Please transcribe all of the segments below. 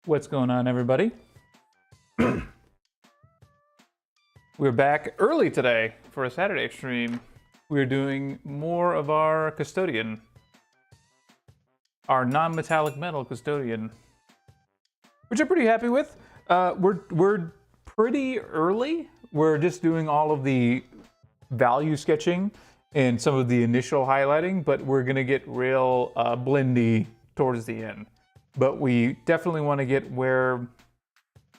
What's going on, everybody? We're back early today for a Saturday stream. We're doing more of our custodian, our non-metallic metal custodian, which I'm pretty happy with. We're pretty early. We're just doing all of the value sketching and some of the initial highlighting, but we're gonna get real blendy towards the end. But we definitely want to get where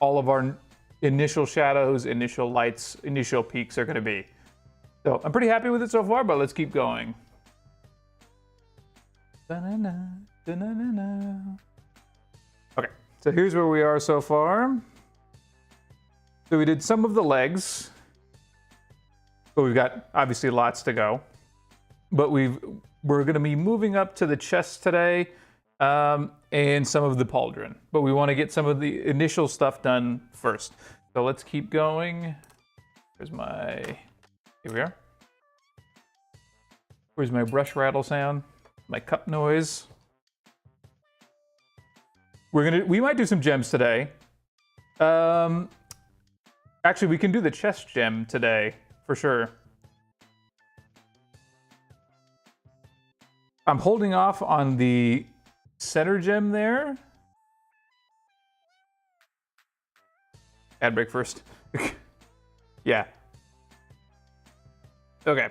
all of our initial shadows, initial lights, initial peaks are going to be. So I'm pretty happy with it so far, but let's keep going. Da-na-na, da-na-na-na. Okay, so here's where we are so far. So we did some of the legs, but we've got obviously lots to go. But we're going to be moving up to the chest today. And some of the pauldron. But we want to get some of the initial stuff done first. So let's keep going. Where's my... Here we are. Where's my brush rattle sound? My cup noise. We might do some gems today. Actually, we can do the chest gem today, for sure. I'm holding off on the center gem there. Ad break first. Yeah. Okay.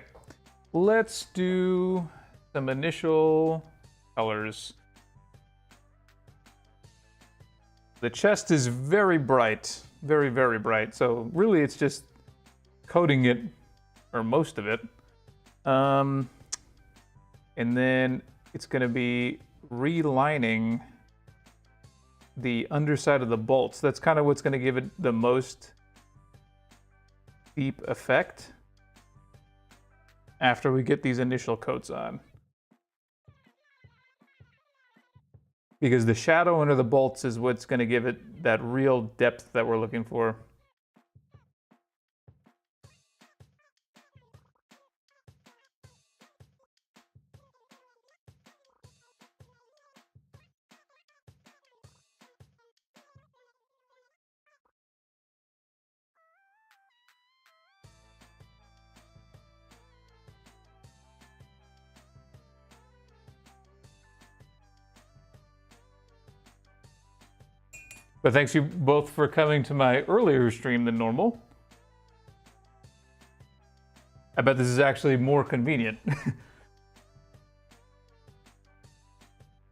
Let's do some initial colors. The chest is very bright. Very, very bright. So really it's just coating it, or most of it. And then it's going to be relining the underside of the bolts. That's kind of what's going to give it the most deep effect after we get these initial coats on. Because the shadow under the bolts is what's going to give it that real depth that we're looking for. But thanks you both for coming to my earlier stream than normal. I bet this is actually more convenient.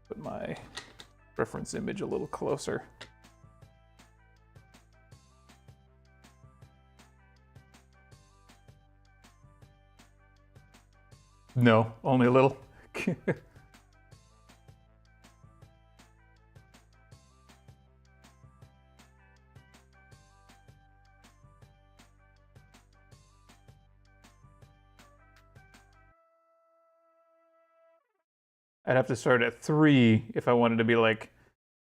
Put my reference image a little closer. No, only a little. I'd have to start at 3 if I wanted to be like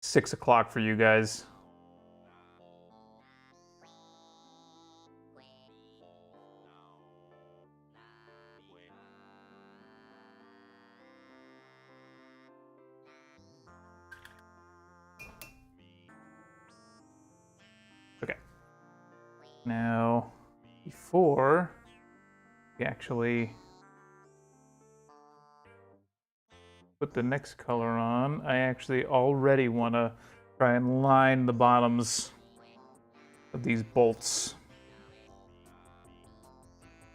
6 o'clock for you guys. Okay. Now, before we actually put the next color on, I actually already want to try and line the bottoms of these bolts.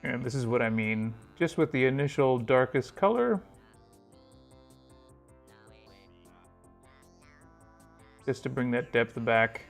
And this is what I mean. Just with the initial darkest color. Just to bring that depth back.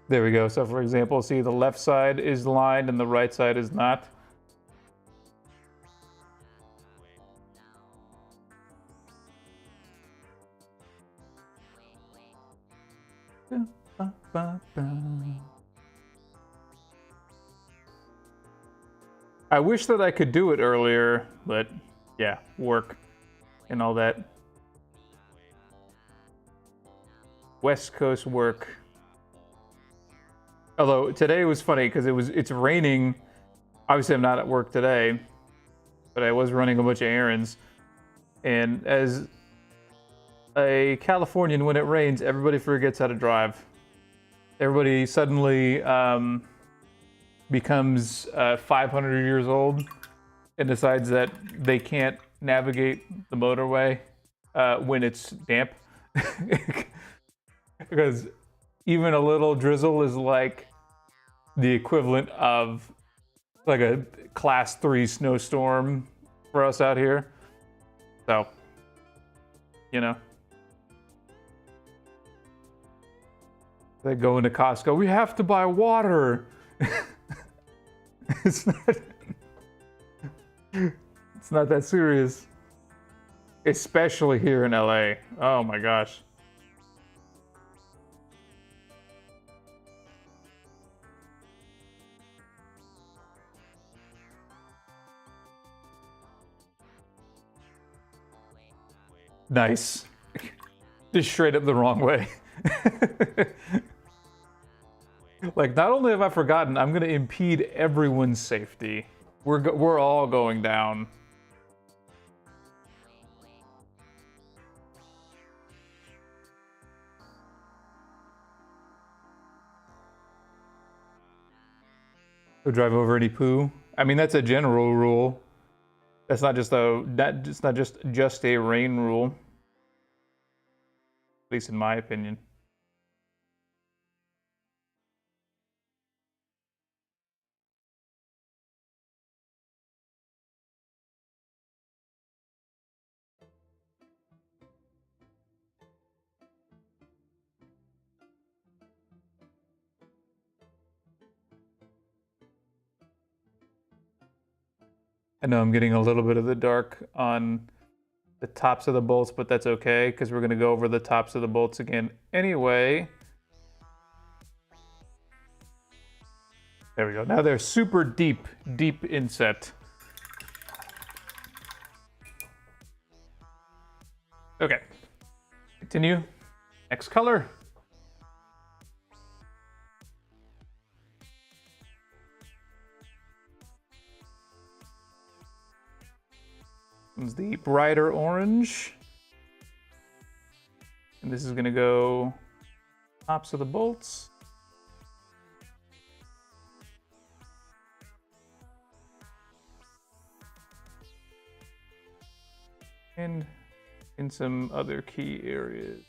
There we go. So for example, see the left side is lined and the right side is not. I wish that I could do it earlier, but yeah, work and all that. West Coast work. Although today was funny because it's raining. Obviously, I'm not at work today, but I was running a bunch of errands. And as a Californian, when it rains, everybody forgets how to drive. Everybody suddenly becomes 500 years old and decides that they can't navigate the motorway when it's damp. Because even a little drizzle is like the equivalent of like a class 3 snowstorm for us out here. So, you know. They go into Costco, we have to buy water. It's not that serious. Especially here in LA. Oh my gosh. Nice. Just straight up the wrong way. Like, not only have I forgotten, I'm gonna impede everyone's safety. We're all going down. Go drive over any poo. I mean, that's a general rule. That's not just a rain rule. At least in my opinion. I know I'm getting a little bit of the dark on the tops of the bolts, but that's okay because we're going to go over the tops of the bolts again anyway. There we go. Now they're super deep inset. Okay. Continue. Next color. This is the brighter orange. And this is going to go tops of the bolts. And in some other key areas.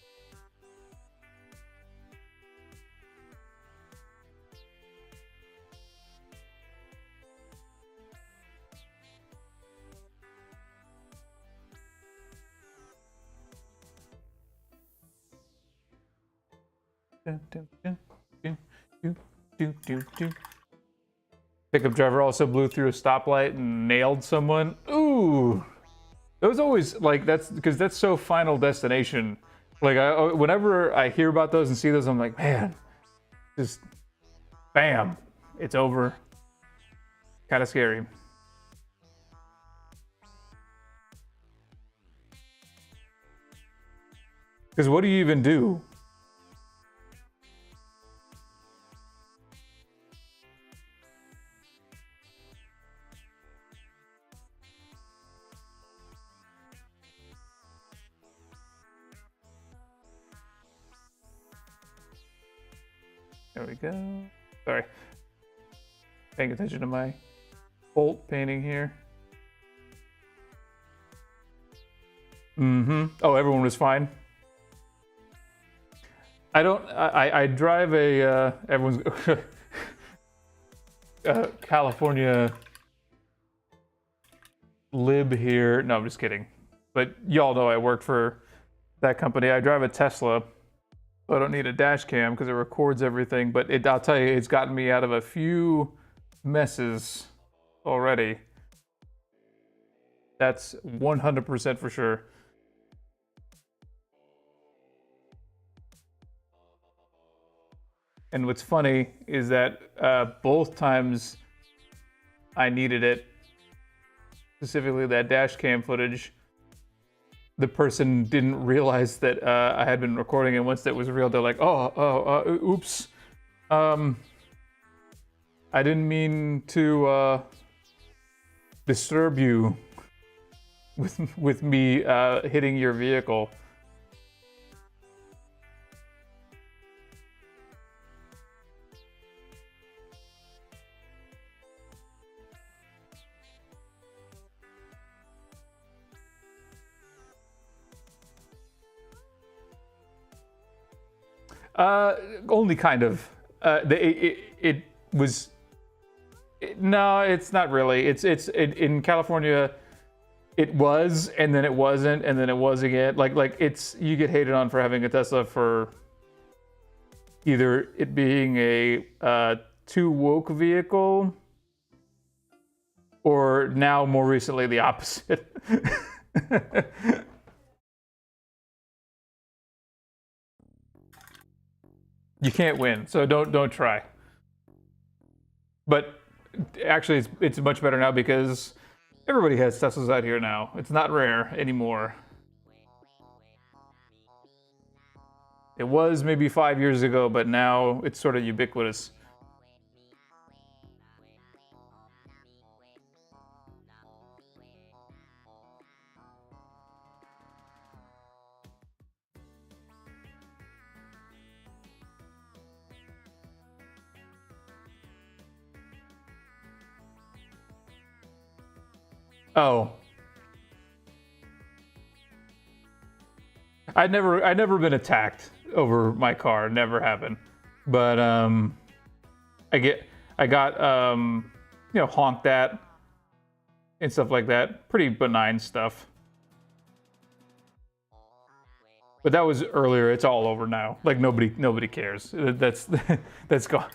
Pickup driver also blew through a stoplight and nailed someone. Ooh, it was always like that's because that's so Final Destination. Like whenever I hear about those and see those, I'm like, man, just bam, it's over. Kind of scary. Because what do you even do? There we go. Sorry. Paying attention to my bolt painting here. Mm-hmm. Oh, everyone was fine. I drive a, everyone's, California lib here. No, I'm just kidding. But y'all know I work for that company. I drive a Tesla. I don't need a dash cam because it records everything, but I'll tell you, it's gotten me out of a few messes already. That's 100% for sure. And what's funny is that both times I needed it, specifically that dash cam footage, the person didn't realize that I had been recording, and once that was real, they're like, oops. I didn't mean to disturb you with me hitting your vehicle. Only kind of. It was. No, it's not really. It's in California. It was, and then it wasn't, and then it was again. Like it's, you get hated on for having a Tesla for either it being a too woke vehicle, or now more recently the opposite. You can't win, so don't try. But actually, it's much better now because everybody has Teslas out here now. It's not rare anymore. It was maybe 5 years ago, but now it's sort of ubiquitous. Oh. I'd never been attacked over my car, never happened. But I got you know, honked at and stuff like that. Pretty benign stuff. But that was earlier. It's all over now. Like nobody cares. That's gone.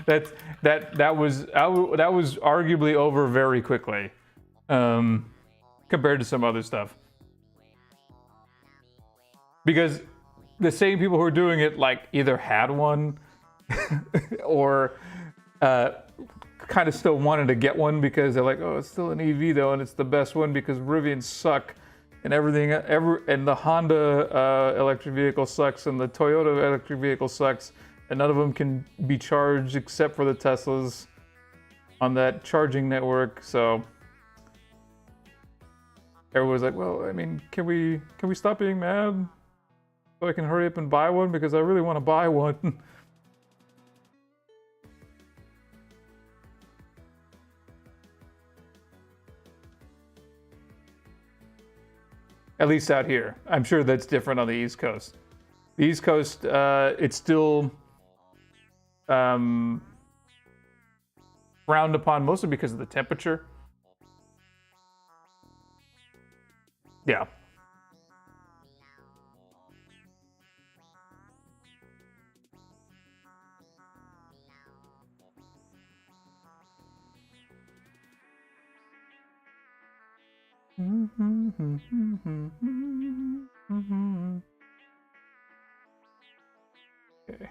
That was arguably over very quickly, compared to some other stuff. Because the same people who are doing it like either had one or kind of still wanted to get one because they're like, oh, it's still an EV though, and it's the best one because Rivians suck. And everything, and the Honda electric vehicle sucks, and the Toyota electric vehicle sucks, and none of them can be charged except for the Teslas on that charging network. So everyone's like, "Well, I mean, can we stop being mad so I can hurry up and buy one because I really want to buy one." At least out here. I'm sure that's different on the East Coast. The East Coast, it's still frowned upon, mostly because of the temperature. Yeah. Okay,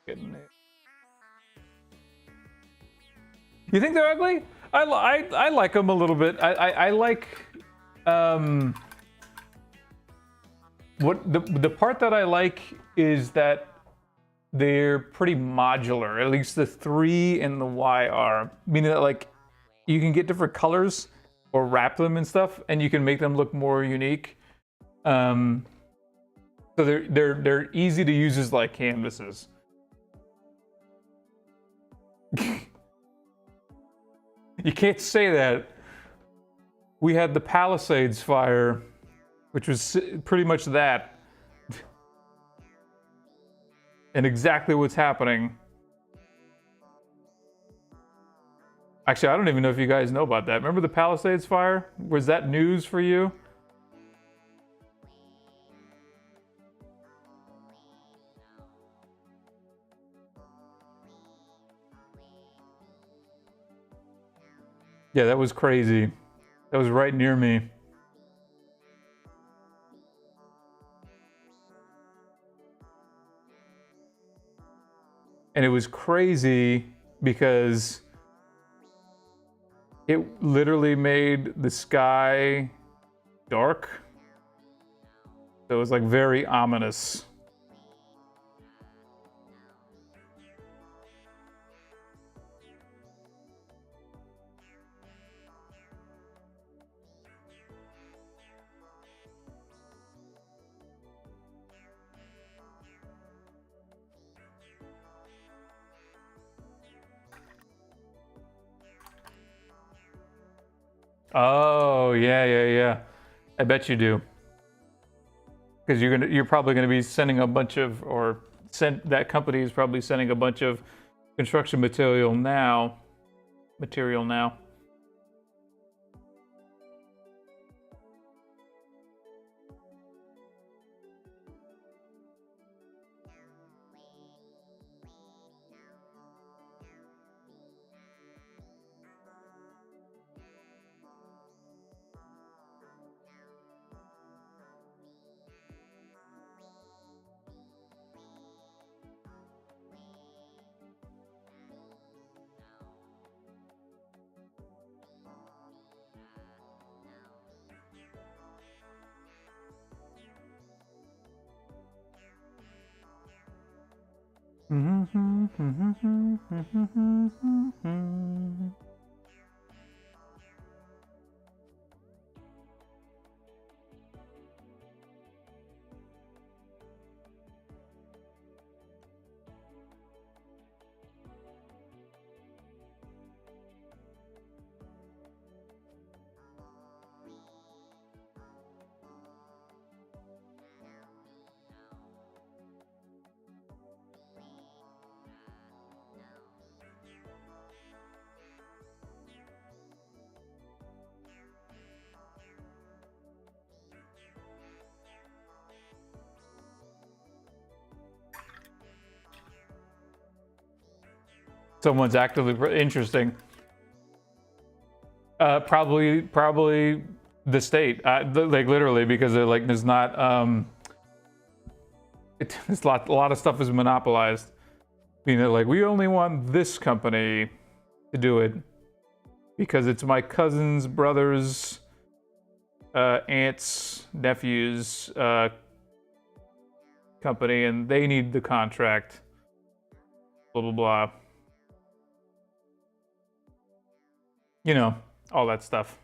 getting it. You think they're ugly? I like them a little bit. I like what the part that I like is that they're pretty modular. At least the 3 and the Y are, meaning that like you can get different colors or wrap them and stuff, and you can make them look more unique. So they're easy to use as like canvases. You can't say that. We had the Palisades fire, which was pretty much that, and exactly what's happening. Actually, I don't even know if you guys know about that. Remember the Palisades fire? Was that news for you? Yeah, that was crazy. That was right near me. And it was crazy because It literally made the sky dark. So it was like very ominous. Oh, yeah. I bet you do. Because you're probably gonna be sending a bunch of, that company is probably sending a bunch of construction material now. Someone's actively interesting. Probably the state, like literally, because they're like, there's not, it's a lot of stuff is monopolized. You know, like we only want this company to do it because it's my cousin's brother's, aunt's nephew's company, and they need the contract. Blah blah blah. You know, all that stuff.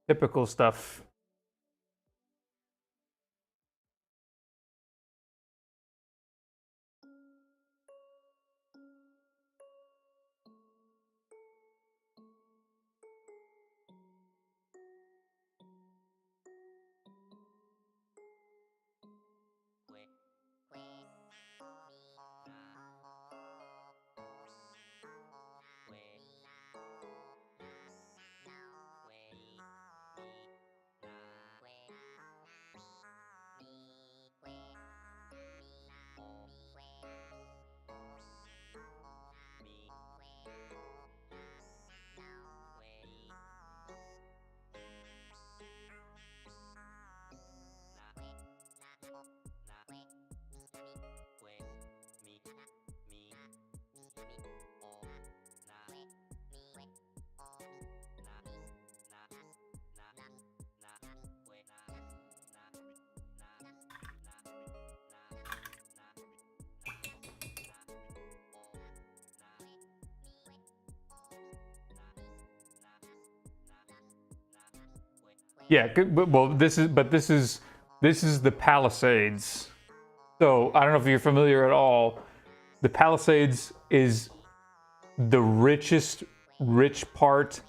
Typical stuff. Yeah, well, this is the Palisades. So I don't know if you're familiar at all. The Palisades is the rich part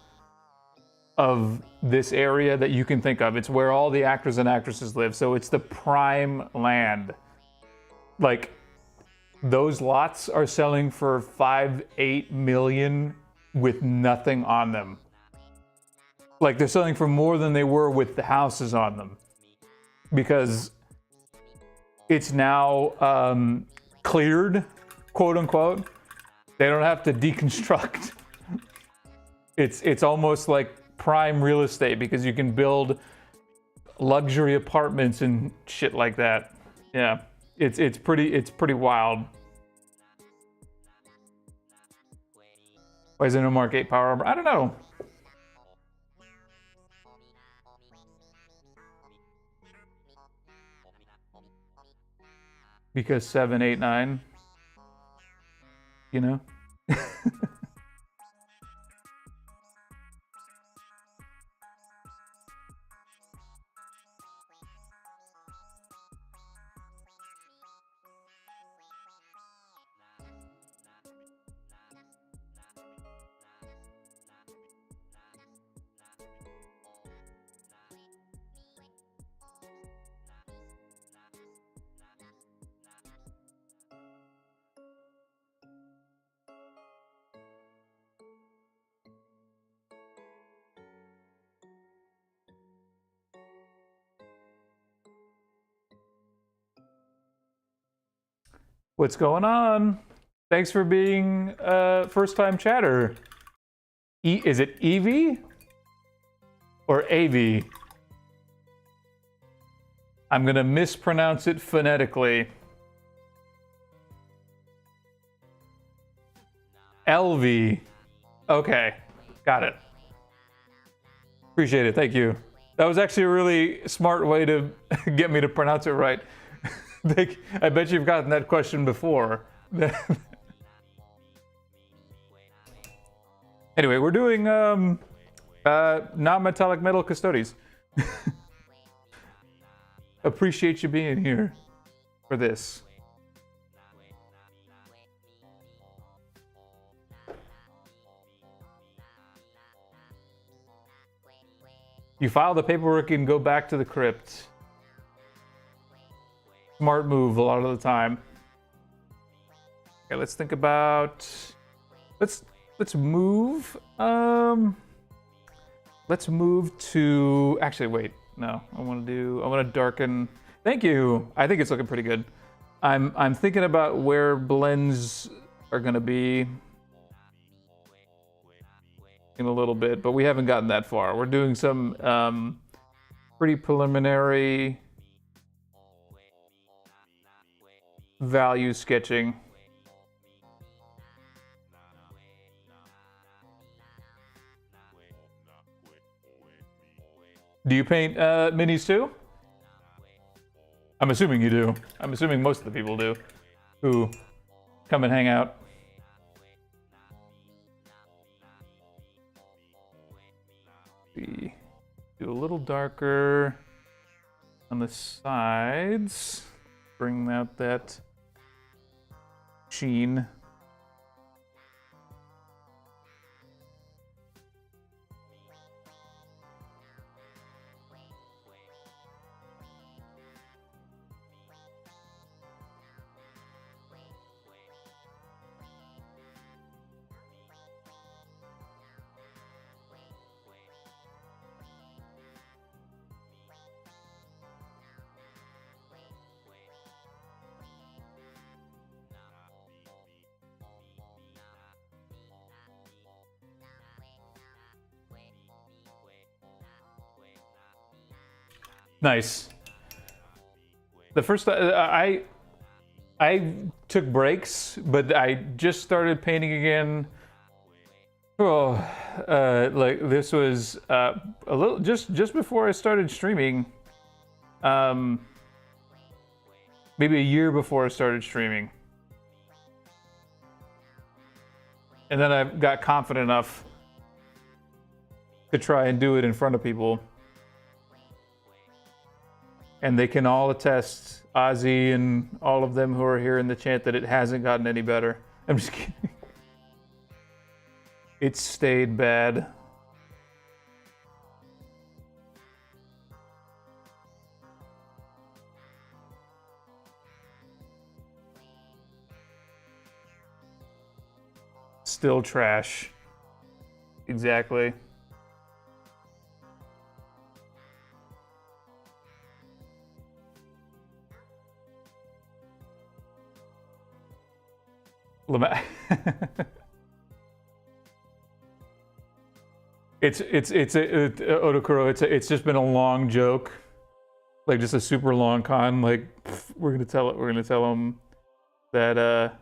of this area that you can think of. It's where all the actors and actresses live. So it's the prime land. Like, those lots are selling for 5-8 million with nothing on them. Like, they're selling for more than they were with the houses on them, because it's now cleared, quote unquote. They don't have to deconstruct. It's almost like prime real estate, because you can build luxury apartments and shit like that. Yeah, it's pretty wild. Why is there no Mark 8 power armor? I don't know. Because 7, 8, 9. You know? What's going on? Thanks for being first-time chatter. Is it Evie or AV? I'm gonna mispronounce it phonetically. LV. Okay, got it. Appreciate it, thank you. That was actually a really smart way to get me to pronounce it right. I bet you've gotten that question before. Anyway, we're doing non-metallic metal custodes. Appreciate you being here for this. You file the paperwork and go back to the crypt. Smart move a lot of the time. Okay, let's think about. Let's move. Let's move to. Actually, wait. No, I want to darken. Thank you. I think it's looking pretty good. I'm thinking about where blends are gonna be in a little bit, but we haven't gotten that far. We're doing some pretty preliminary value sketching. Do you paint minis too? I'm assuming you do. I'm assuming most of the people do who come and hang out. Do a little darker on the sides. Bring out that sheen. Nice. The first I took breaks, but I just started painting again. Oh, like this was a little just before I started streaming. Maybe a year before I started streaming, and then I got confident enough to try and do it in front of people. And they can all attest, Ozzy and all of them who are here in the chat, that it hasn't gotten any better. I'm just kidding. It stayed bad. Still trash. Exactly. Odokuro, it's just been a long joke, like just a super long con. Like we're gonna tell him that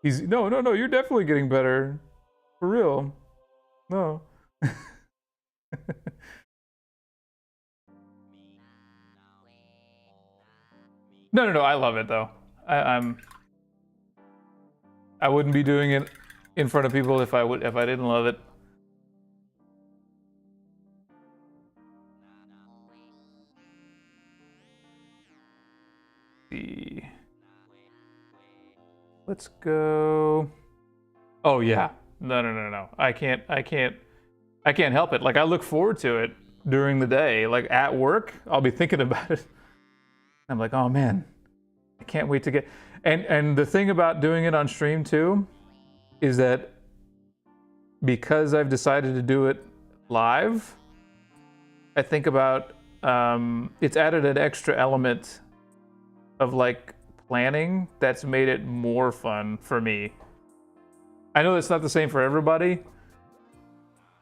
he's no, you're definitely getting better. For real? No. No. I love it though. I wouldn't be doing it in front of people if I didn't love it. See. Let's go. Oh yeah. No. I can't help it. Like I look forward to it during the day. Like at work, I'll be thinking about it. I'm like, oh man, I can't wait to get. And the thing about doing it on stream too, is that because I've decided to do it live, I think about it's added an extra element of like planning that's made it more fun for me. I know it's not the same for everybody,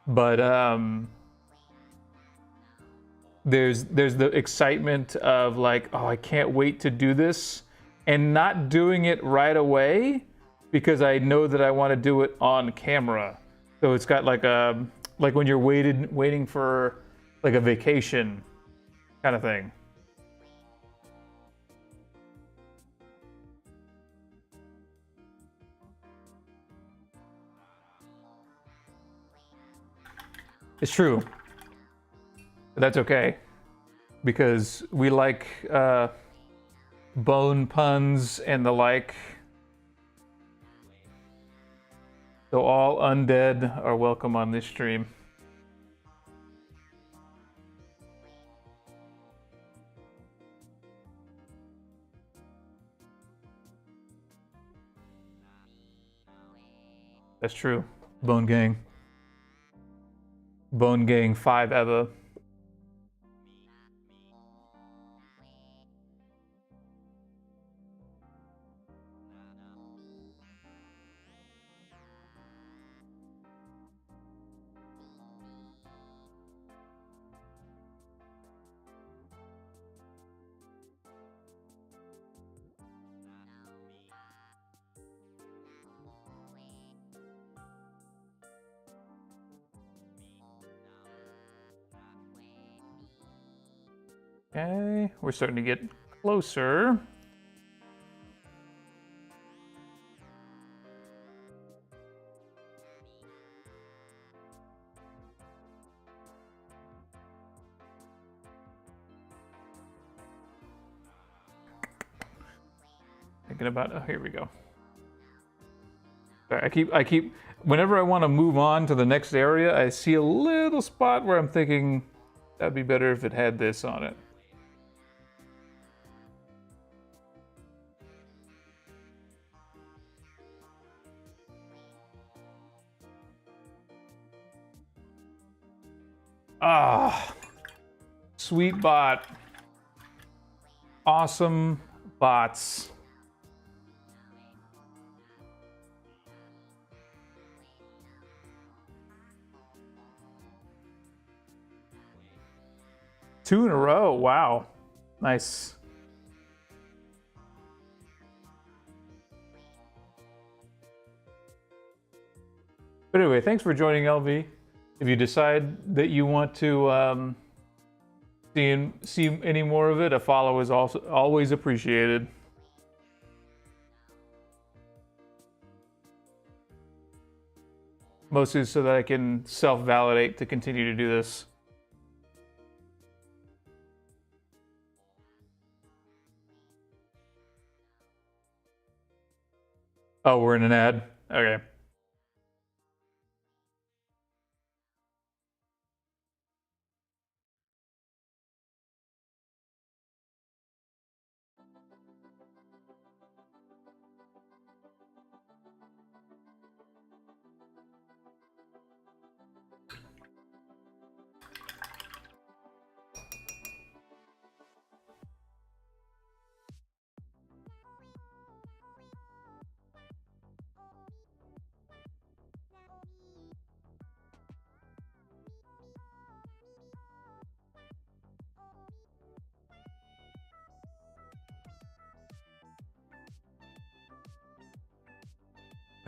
but there's the excitement of like, oh, I can't wait to do this, and not doing it right away because I know that I want to do it on camera. So it's got like a when you're waiting for like a vacation kind of thing. It's true. But that's okay, because we like bone puns and the like. So all undead are welcome on this stream. That's true. Bone Gang. Bone Gang 5 ever. Okay, we're starting to get closer. Thinking about, oh, here we go. Sorry, I keep, whenever I want to move on to the next area, I see a little spot where I'm thinking that'd be better if it had this on it. Ah, sweet bot. Awesome bots. Two in a row, wow. Nice. But anyway, thanks for joining, LV. If you decide that you want to see any more of it, a follow is also always appreciated. Mostly so that I can self-validate to continue to do this. Oh, we're in an ad? Okay.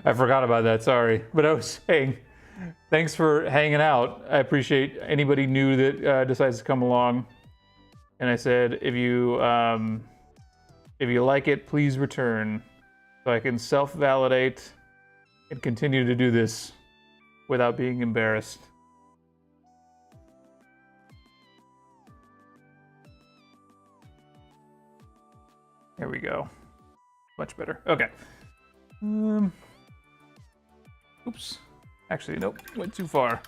I forgot about that, sorry. But I was saying, Thanks for hanging out. I appreciate anybody new that decides to come along. And I said, if you like it, please return, so I can self-validate and continue to do this without being embarrassed. There we go. Much better. Okay. Oops. Actually, nope. Went too far.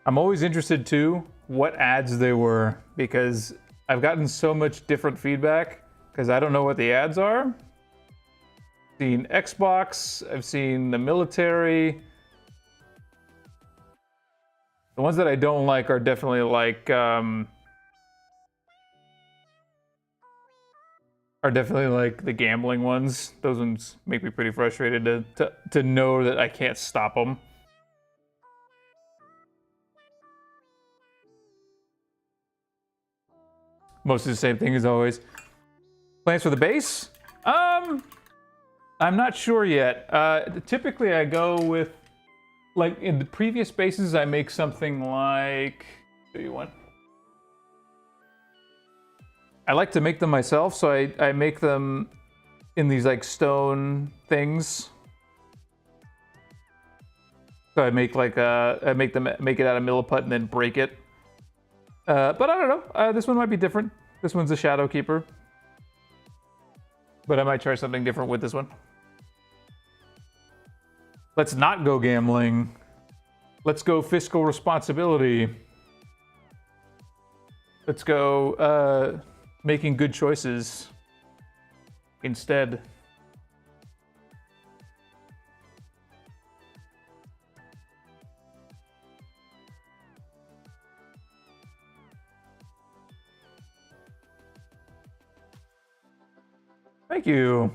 I'm always interested too what ads they were, because I've gotten so much different feedback because I don't know what the ads are. I've seen Xbox, I've seen the military. The ones that I don't like are definitely like the gambling ones. Those ones make me pretty frustrated to know that I can't stop them. Mostly the same thing as always. Plans for the base? I'm not sure yet. Typically I go with, like in the previous bases, I make something like, show you one. I like to make them myself, so I make them in these like stone things. So I make like make it out of milliput and then break it. But I don't know. This one might be different. This one's a Shadow Keeper. But I might try something different with this one. Let's not go gambling. Let's go fiscal responsibility. Let's go making good choices instead. Thank you.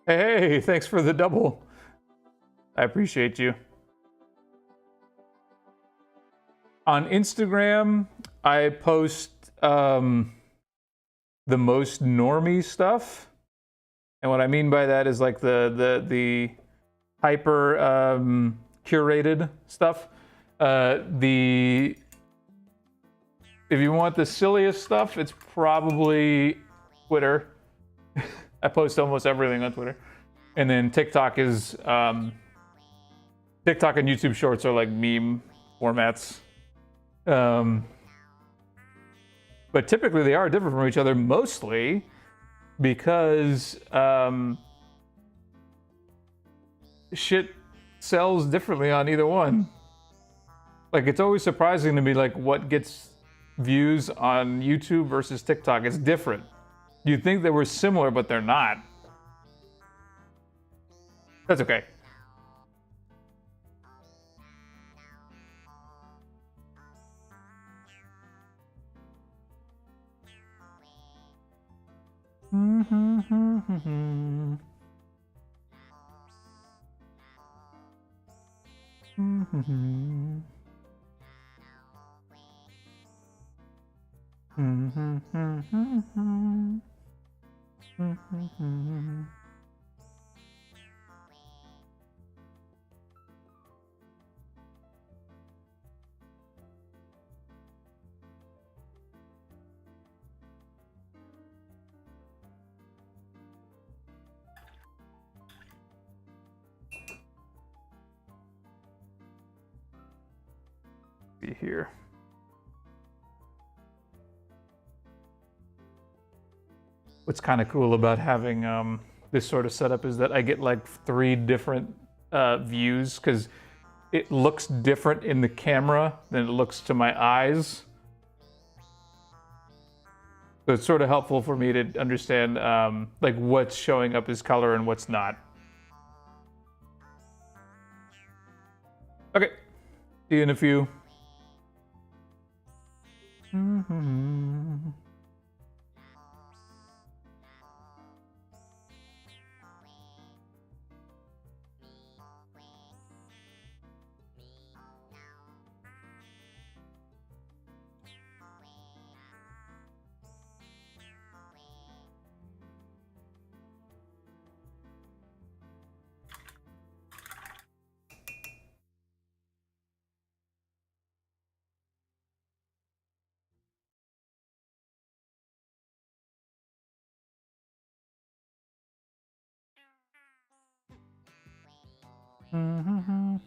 Hey, thanks for the double. I appreciate you. On Instagram, I post the most normie stuff. And what I mean by that is like the hyper curated stuff. If you want the silliest stuff, it's probably Twitter. I post almost everything on Twitter. And then TikTok is, TikTok and YouTube Shorts are like meme formats. But typically they are different from each other, mostly because shit sells differently on either one. Like, it's always surprising to me, like, what gets views on YouTube versus TikTok. It's different. You'd think they were similar, but they're not. That's okay. See here. What's kind of cool about having this sort of setup is that I get like 3 different views, because it looks different in the camera than it looks to my eyes. So it's sort of helpful for me to understand like what's showing up as color and what's not. Okay, see you in a few. The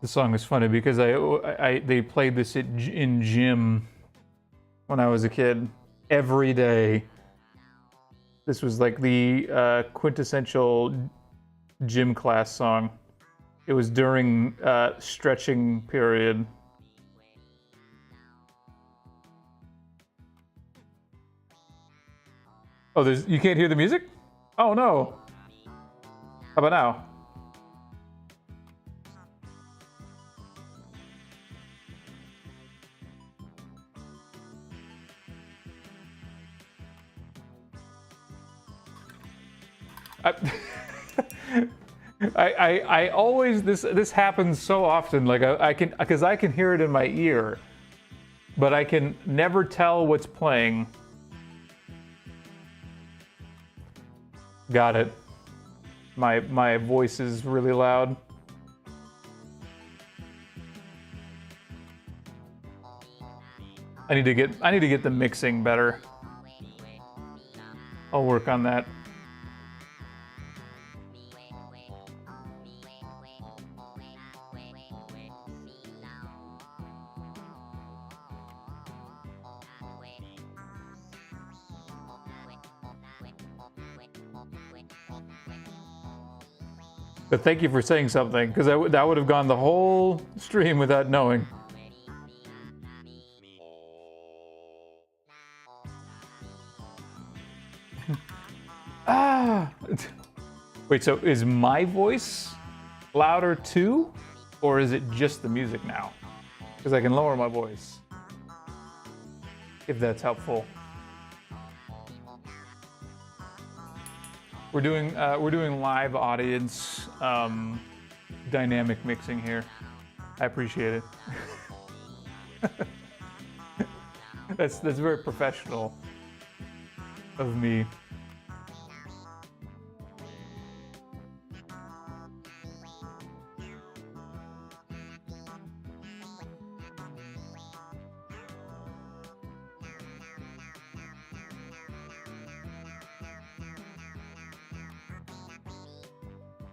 song is funny because they played this in gym when I was a kid every day. This was like the quintessential gym class song. It was during stretching period. Oh, you can't hear the music? Oh no. How about now? I always this happens so often. Like I can hear it in my ear, but I can never tell what's playing. Got it. My voice is really loud. I need to get the mixing better. I'll work on that. But thank you for saying something, because that would have gone the whole stream without knowing. Ah! Wait, so is my voice louder too? Or is it just the music now? Because I can lower my voice. If that's helpful. We're doing live audience dynamic mixing here. I appreciate it. That's very professional of me.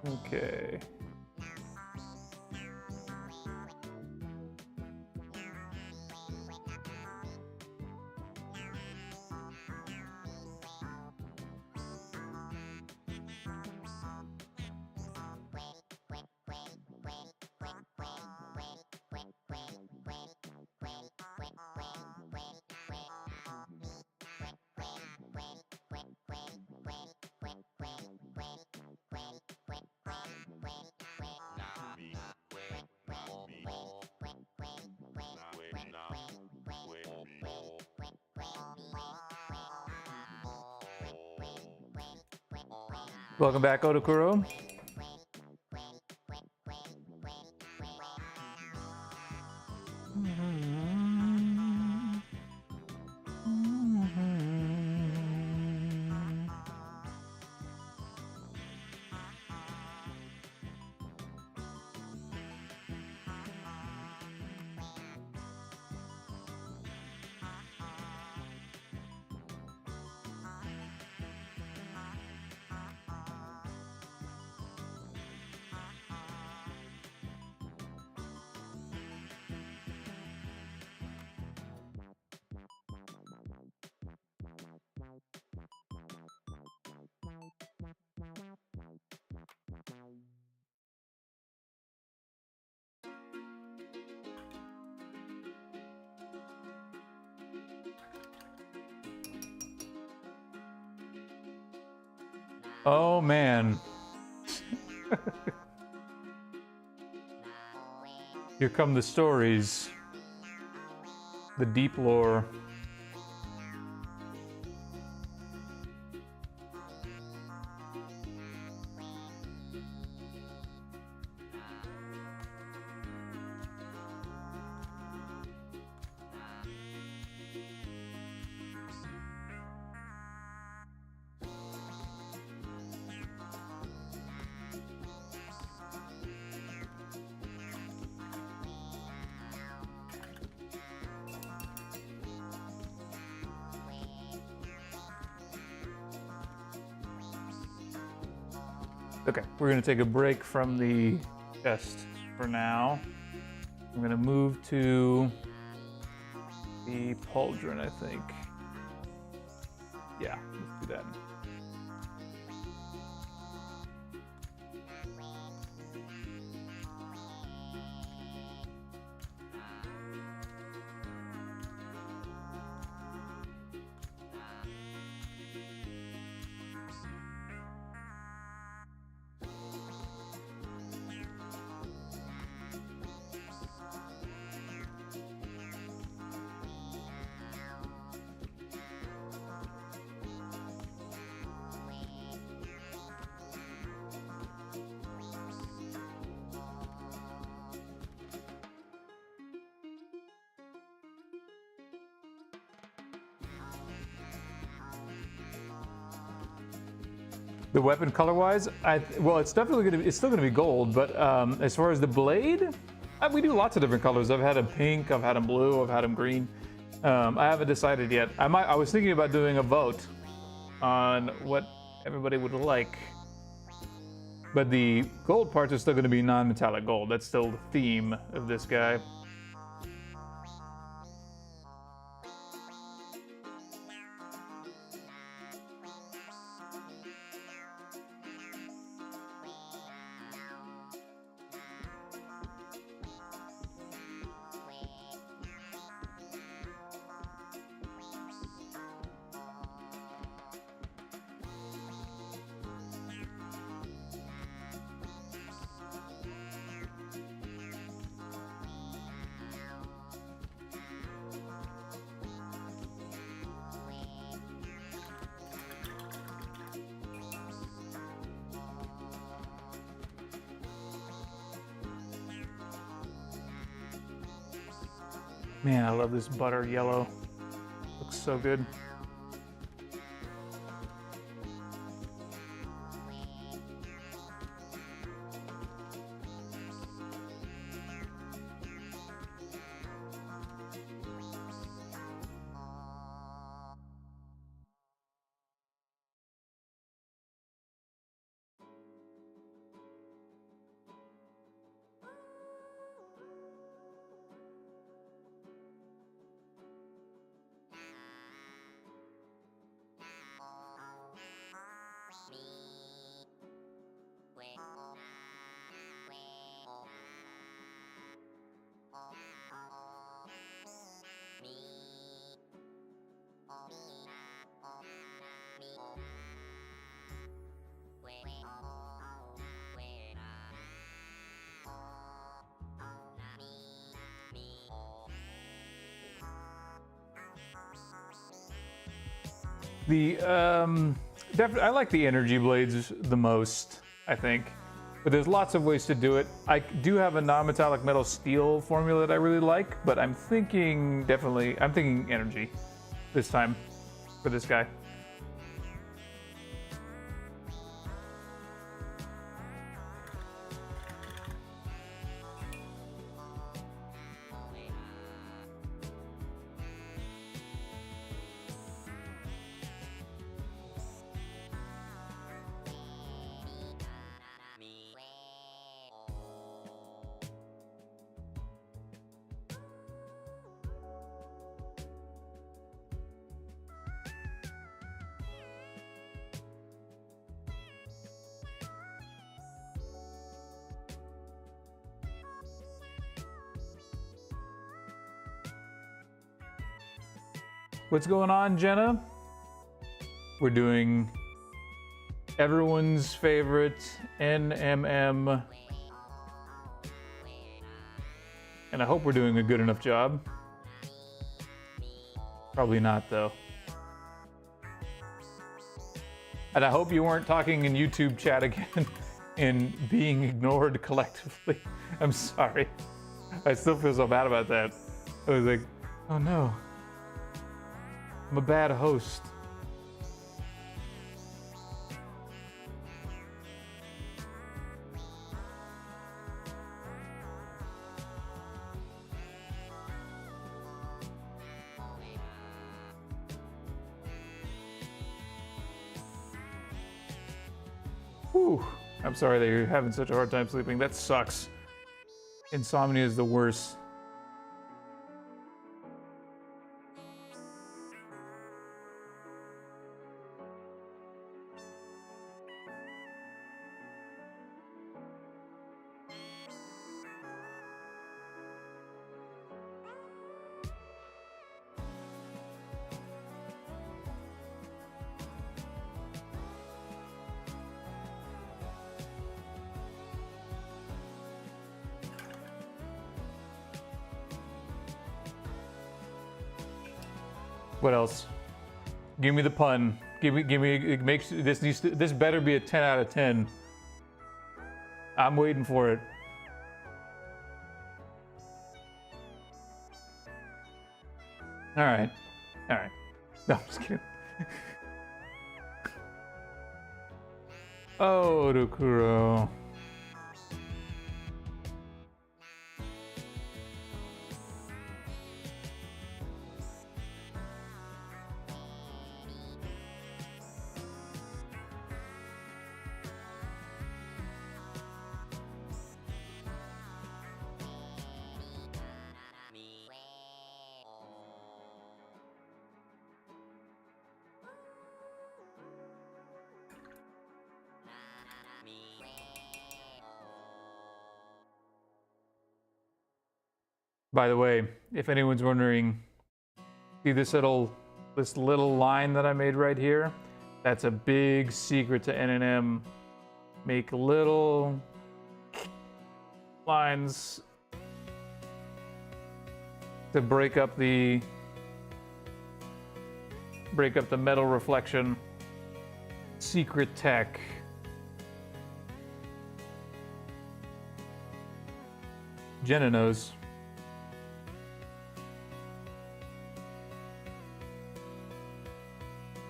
Okay. Welcome back, Odokuro. Oh man. Here come the stories. The deep lore. Okay, we're gonna take a break from the chest for now. I'm gonna move to the pauldron, I think. Yeah, let's do that. The weapon color-wise, well, it's definitely gonna be, it's still gonna be gold, but as far as the blade, we do lots of different colors. I've had them pink, I've had them blue, I've had them green. I haven't decided yet. I was thinking about doing a vote on what everybody would like, but the gold parts are still gonna be non-metallic gold. That's still the theme of this guy. Man, I love this butter yellow. Looks so good. I like the energy blades the most, I think. But there's lots of ways to do it. I do have a non-metallic metal steel formula that I really like, but I'm thinking energy this time for this guy. What's going on, Jenna? We're doing everyone's favorite NMM. And I hope we're doing a good enough job. Probably not, though. And I hope you weren't talking in YouTube chat again and being ignored collectively. I'm sorry. I still feel so bad about that. I was like, oh no. I'm a bad host. Whew. I'm sorry that you're having such a hard time sleeping. That sucks. Insomnia is the worst. What else? Give me the pun. Give me. It makes this better be a 10 out of 10. I'm waiting for it. All right. No, I'm just kidding. Oh, Dokuro. By the way, if anyone's wondering, see this little line that I made right here? That's a big secret to N&M. Make little lines to break up the metal reflection. Secret tech. Jenna knows.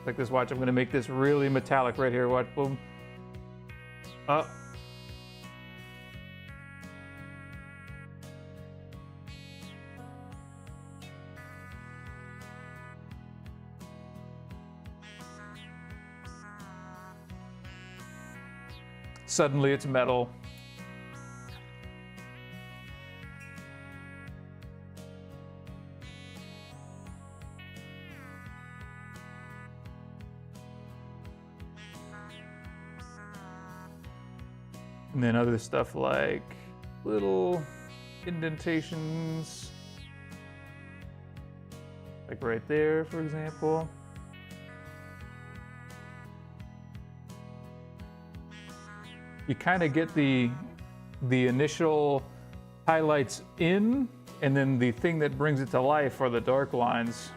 Like this, watch, I'm gonna make this really metallic right here. Watch, boom. Up. Suddenly it's metal. And then other stuff like little indentations, like right there, for example. You kind of get the initial highlights in, and then the thing that brings it to life are the dark lines.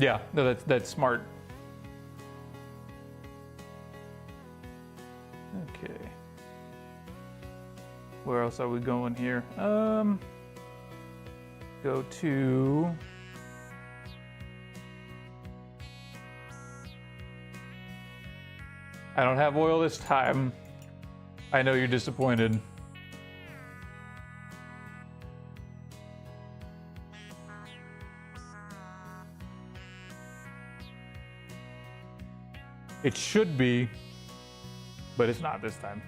Yeah, no, that's smart. Okay. Where else are we going here? Go to I don't have oil this time. I know you're disappointed. It should be, but it's not this time.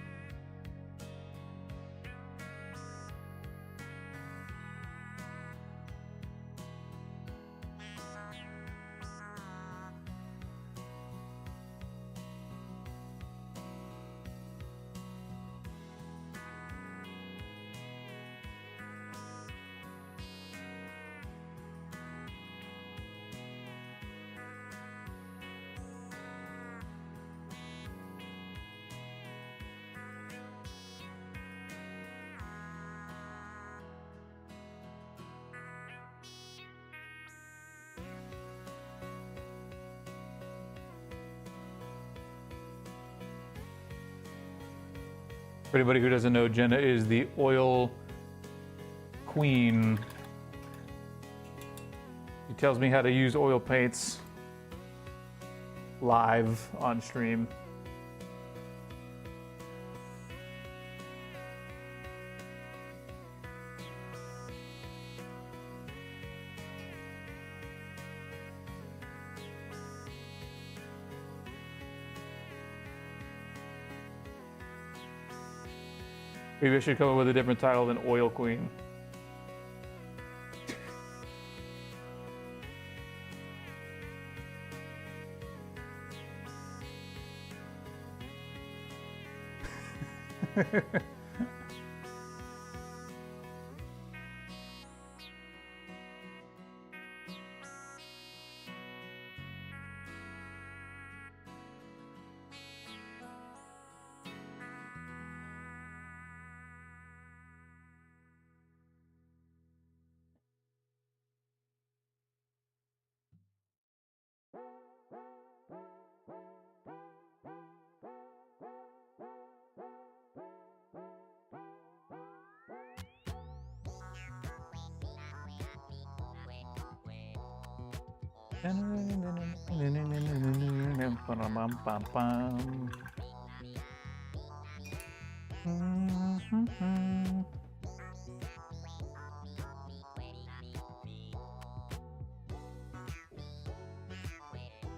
For anybody who doesn't know, Jenna is the oil queen. She tells me how to use oil paints live on stream. Maybe I should come up with a different title than Oil Queen.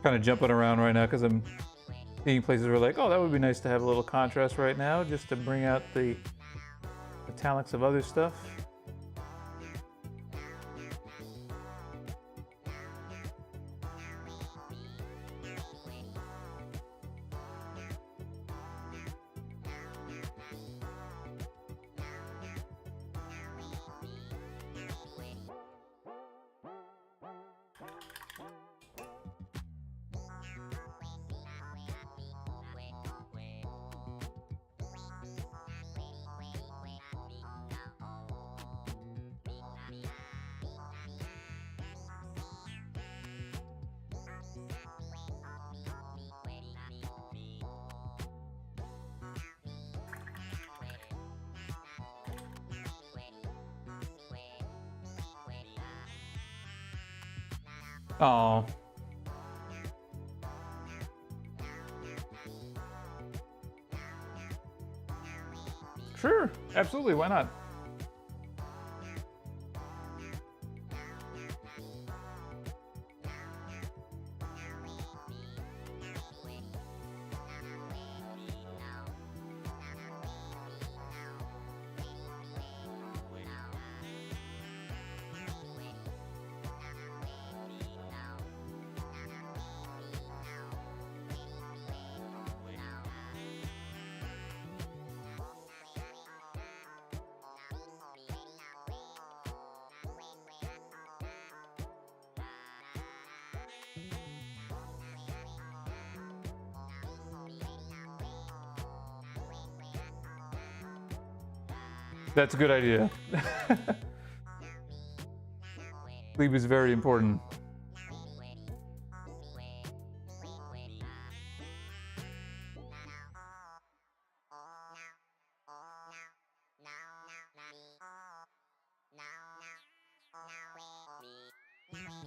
Kind of jumping around right now because I'm seeing places where like, oh, that would be nice to have a little contrast right now just to bring out the metallics of other stuff. Oh. Sure, absolutely, why not? That's a good idea. Sleep is very important. Oops.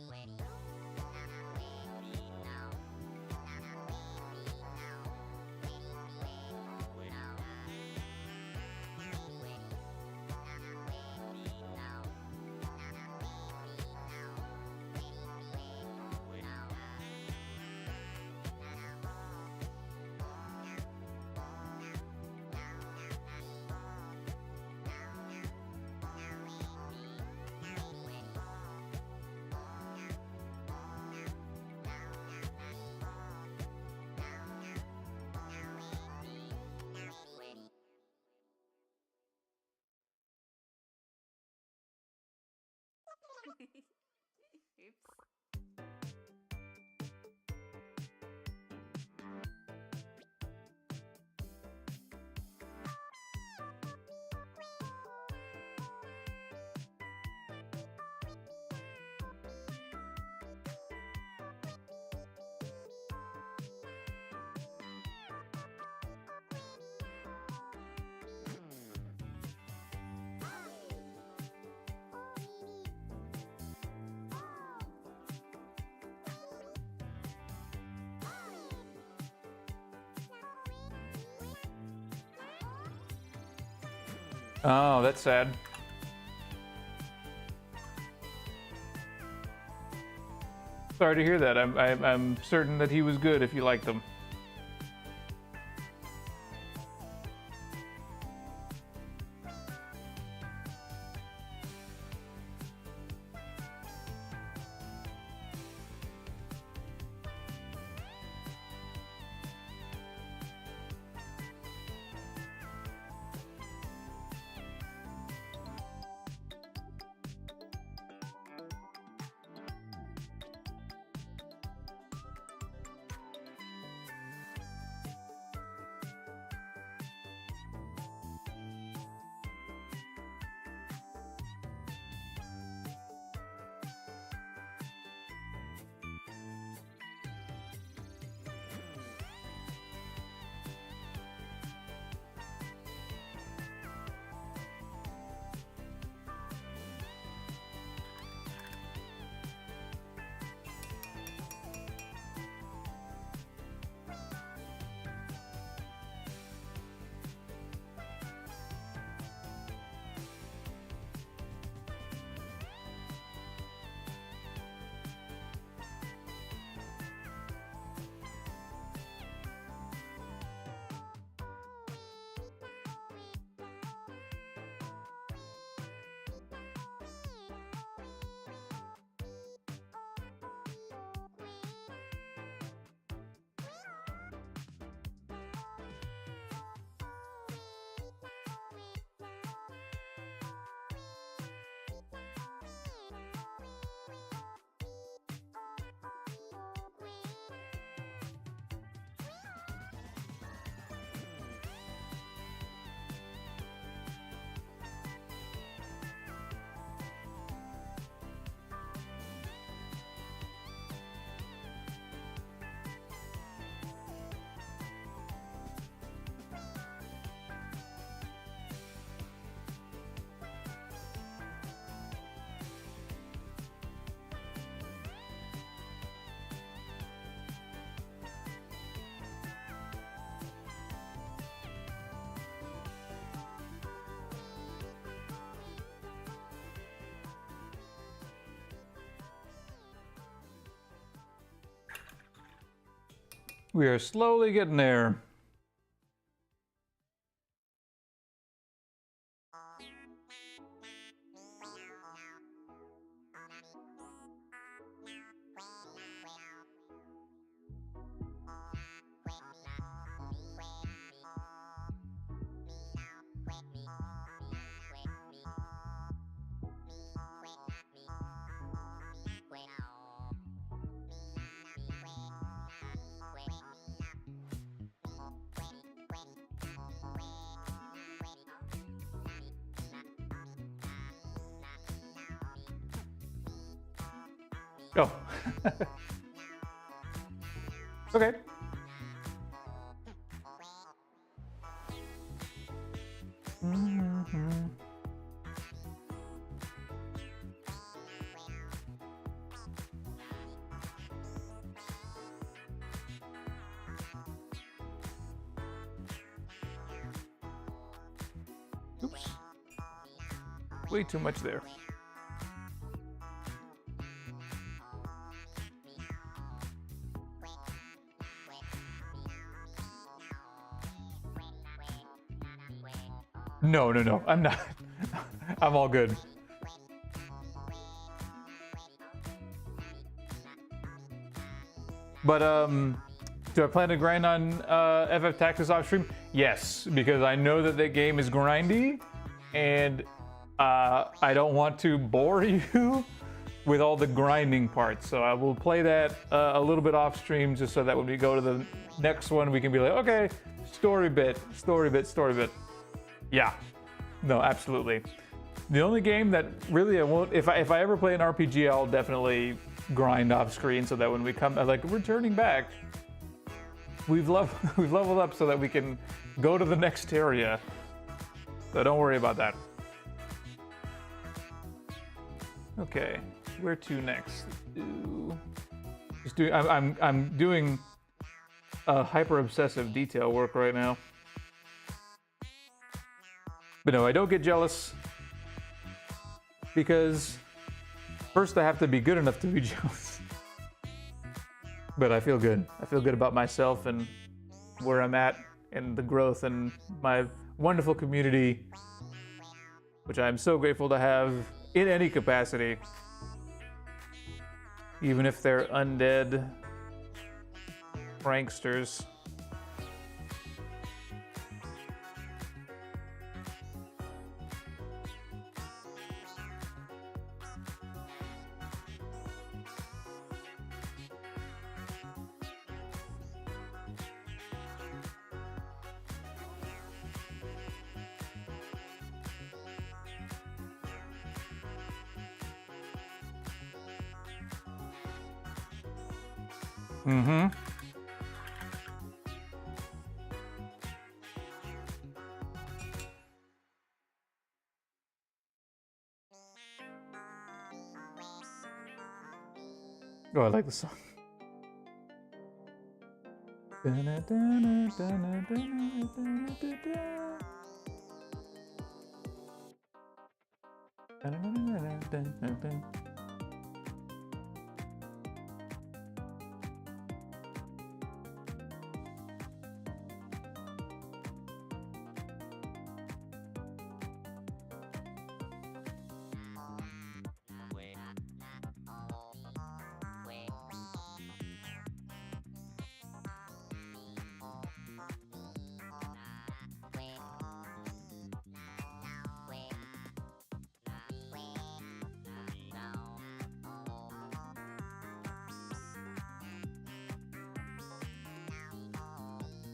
Oh, that's sad. Sorry to hear that. I'm certain that he was good if you liked him. We are slowly getting there. Go. Okay. Oops. Way too much there. No, no, no, I'm not. I'm all good. But, do I plan to grind on FF Tactics off stream? Yes, because I know that that game is grindy, and I don't want to bore you with all the grinding parts. So I will play that a little bit off stream, just so that when we go to the next one, we can be like, okay, story bit, story bit, story bit. Yeah, no, absolutely. The only game that really I won't, if I ever play an RPG, I'll definitely grind off screen so that when we come, like, returning back, we've leveled up so that we can go to the next area. So don't worry about that. Okay, where to next? Just do. I'm doing hyper obsessive detail work right now. But no, I don't get jealous because first I have to be good enough to be jealous. But I feel good. I feel good about myself and where I'm at and the growth and my wonderful community, which I'm so grateful to have in any capacity, even if they're undead pranksters. Mm-hmm. Oh, I like the song.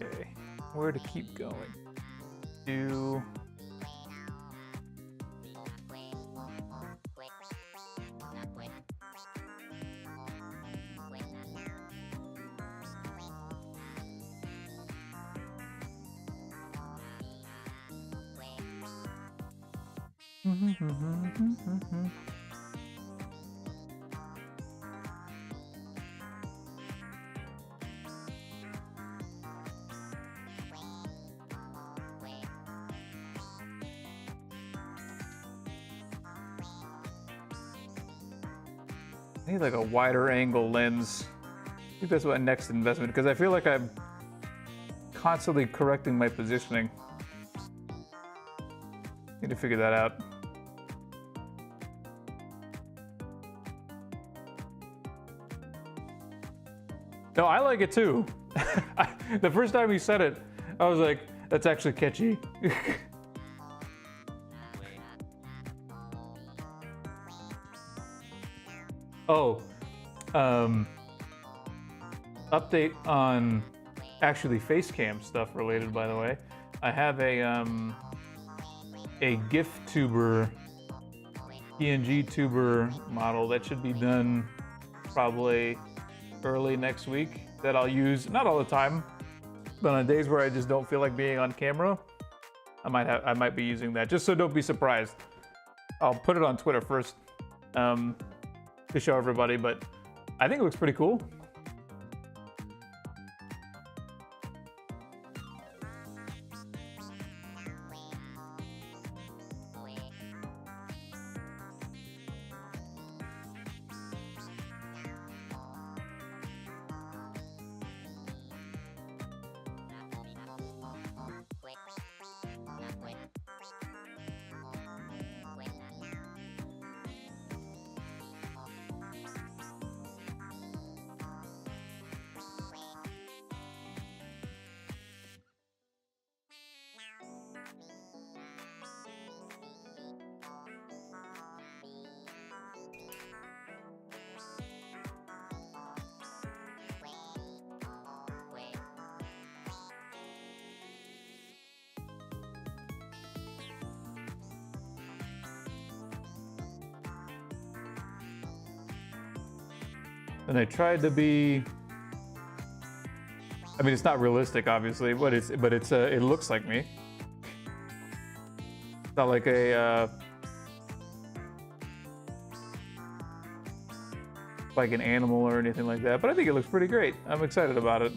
Okay, where to keep going? Do I need like a wider angle lens. I think that's my next investment because I feel like I'm constantly correcting my positioning. Need to figure that out. No, I like it too. The first time you said it, I was like, that's actually catchy. Oh, update on actually face cam stuff related, by the way. I have a GIF tuber, PNG tuber model that should be done probably early next week that I'll use, not all the time, but on days where I just don't feel like being on camera, I might be using that, just so don't be surprised. I'll put it on Twitter first to show everybody, but I think it looks pretty cool. And I tried to be, I mean, it's not realistic, obviously, but it looks like me. It's not like like an animal or anything like that, but I think it looks pretty great. I'm excited about it.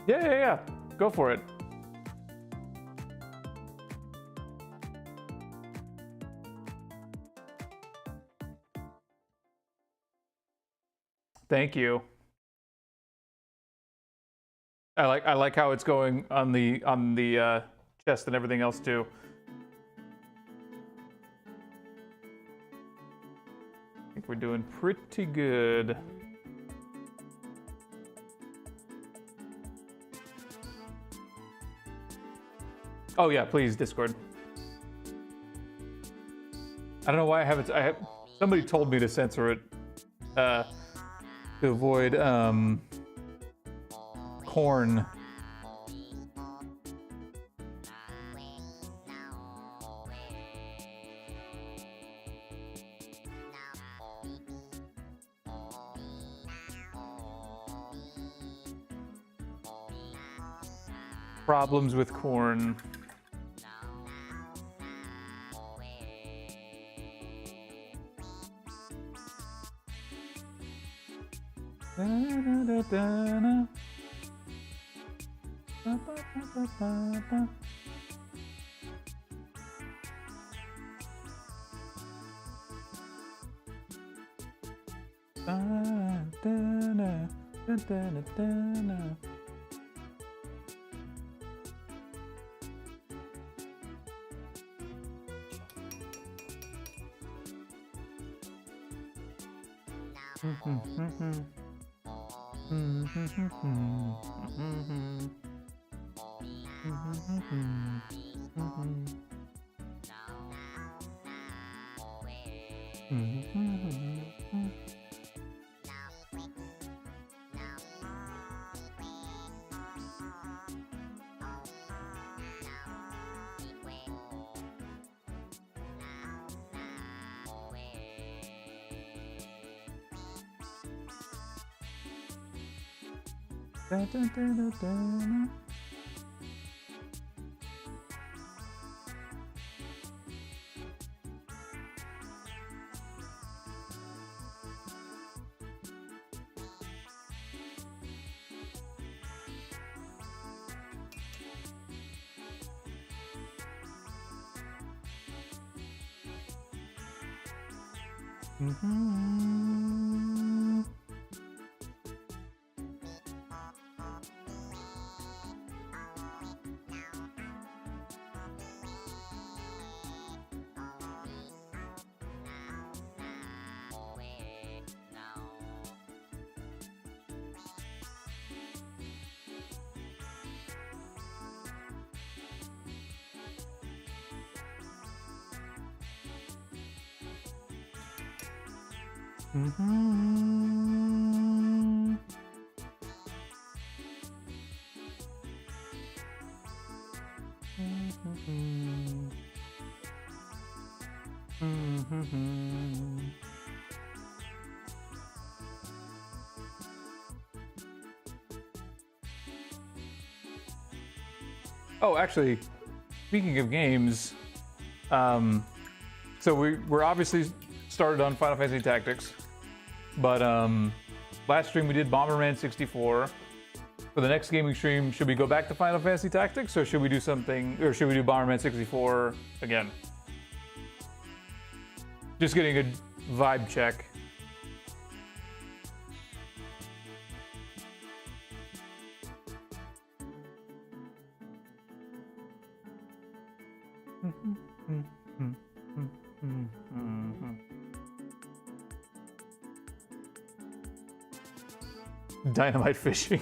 Yeah. Go for it. Thank you. I like how it's going on the chest and everything else too. I think we're doing pretty good. Oh yeah, please, Discord. I don't know why I haven't. Somebody told me to censor it to avoid corn. Problems with corn. Oh, actually, speaking of games, so we're obviously started on Final Fantasy Tactics, but last stream we did Bomberman 64. For the next gaming stream, should we go back to Final Fantasy Tactics, or should we do something, or should we do Bomberman 64 again? Just getting a vibe check. Dynamite fishing.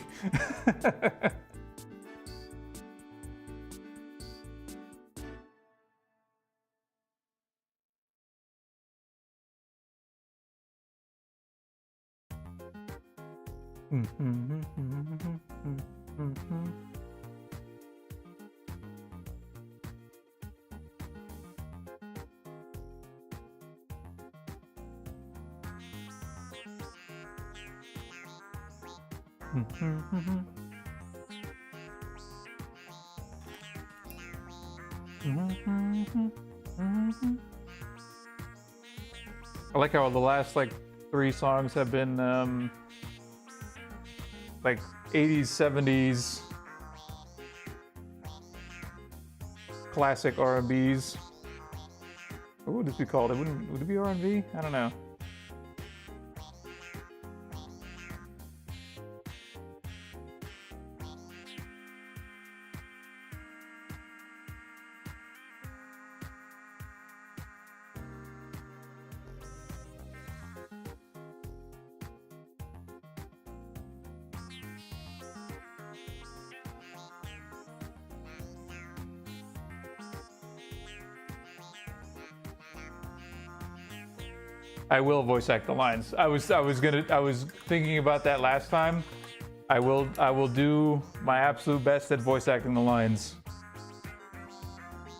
I like how the last like 3 songs have been like 80s, 70s, classic R&Bs. What would this be called? Would it be R&B? I don't know. I will voice act the lines. I was thinking about that last time. I will do my absolute best at voice acting the lines,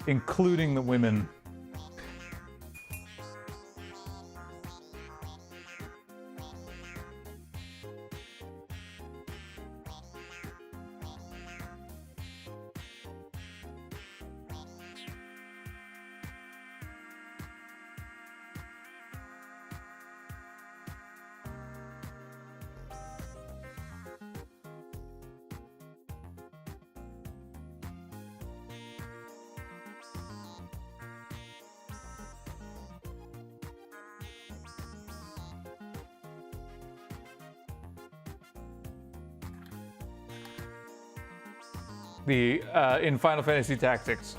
including the women. In Final Fantasy Tactics.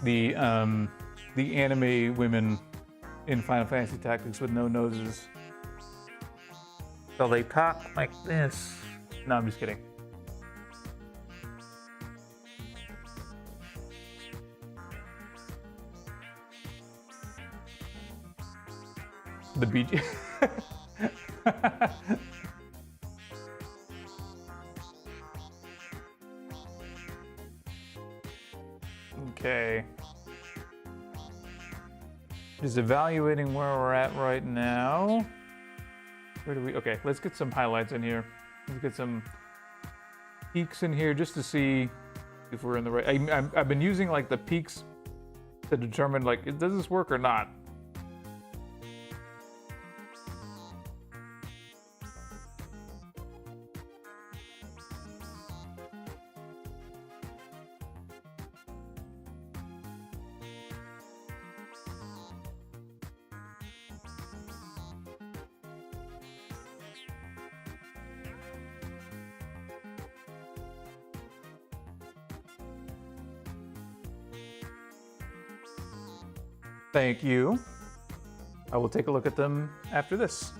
The anime women in Final Fantasy Tactics with no noses. So they talk like this. No, I'm just kidding. The BG. Okay. Just evaluating where we're at right now. Where do we? Okay, let's get some highlights in here. Let's get some peaks in here just to see if we're in the right. I've been using like the peaks to determine like, does this work or not? Thank you. I will take a look at them after this.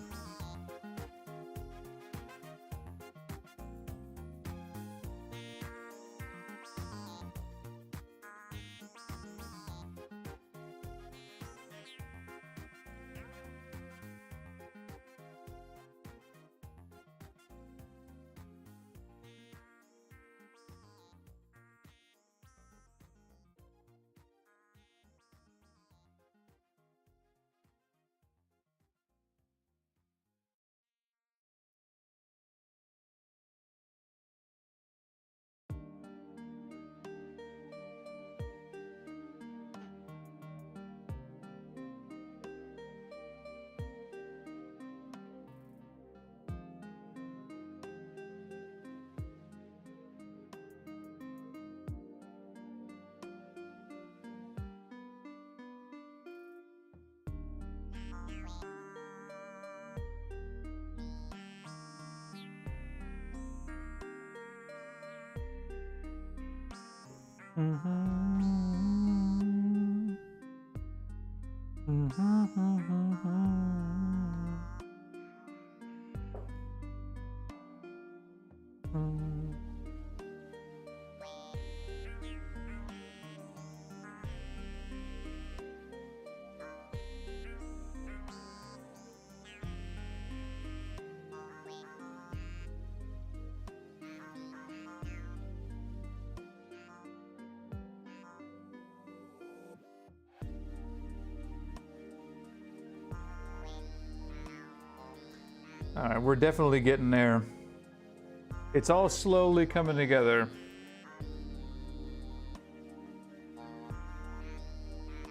All right, we're definitely getting there. It's all slowly coming together.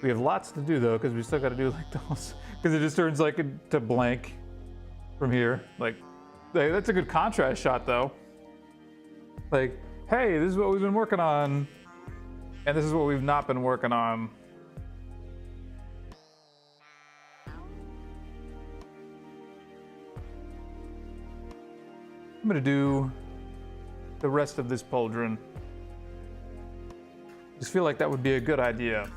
We have lots to do though, because we still got to do like those, because it just turns like to blank from here. Like Like, that's a good contrast shot, though. Like, hey, this is what we've been working on, and this is what we've not been working on. I'm gonna do the rest of this pauldron. Just feel like that would be a good idea.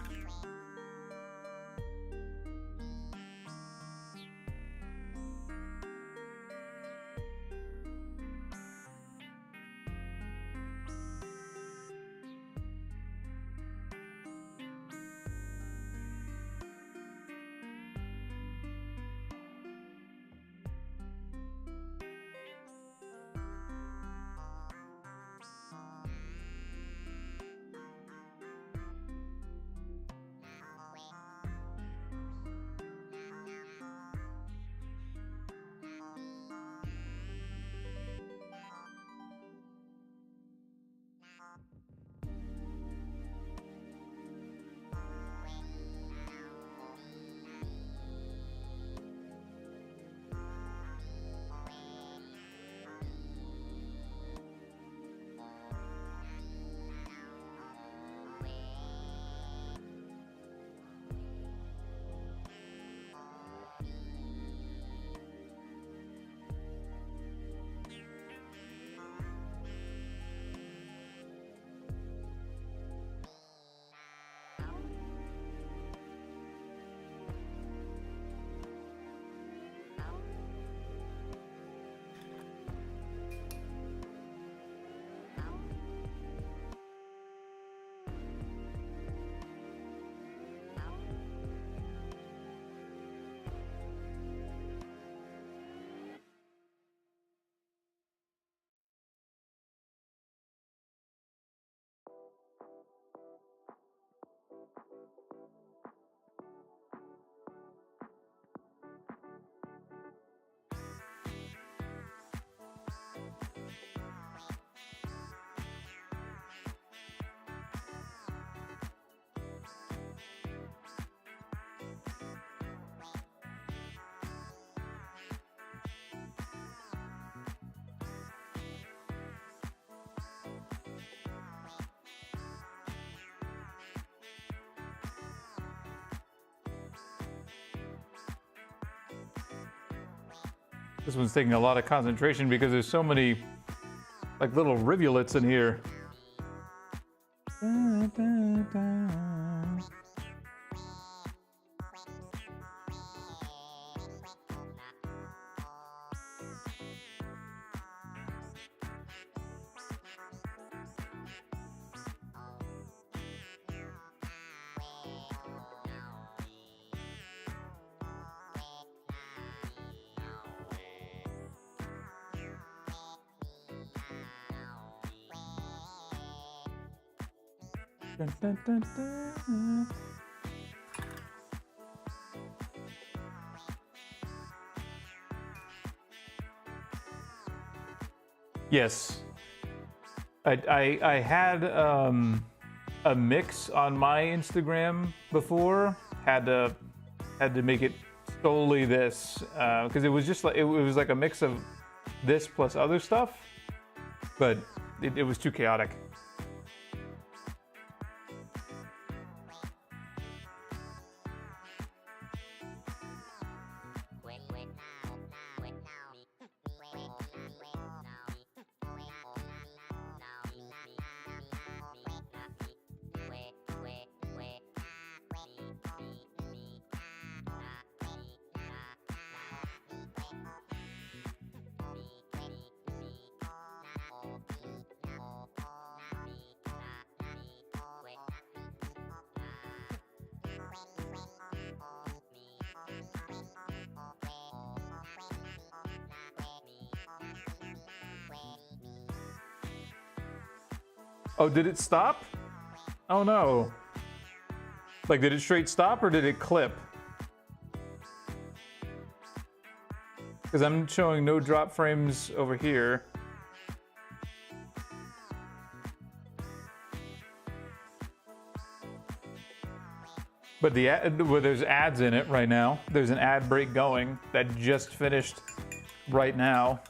This one's taking a lot of concentration because there's so many like little rivulets in here. Da, da, da. Dun, dun, dun, dun. Yes, I had a mix on my Instagram before. Had to make it solely this because it was just like it was like a mix of this plus other stuff, but it was too chaotic. Oh, did it stop? Oh no. Like, did it straight stop or did it clip? Because I'm showing no drop frames over here. But well, there's ads in it right now. There's an ad break going that just finished right now.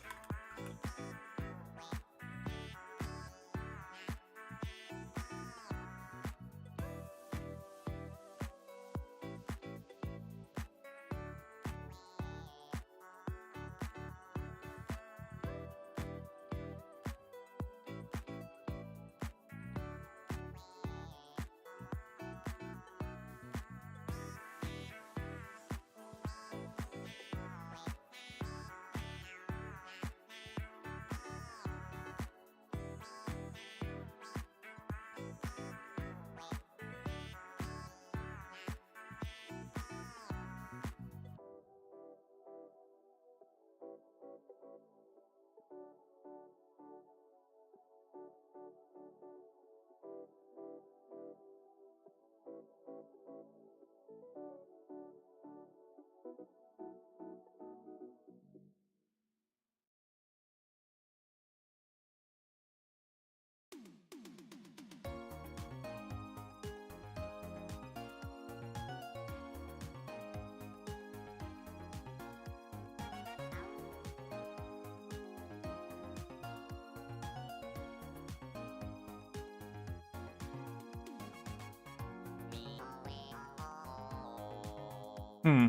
Hmm.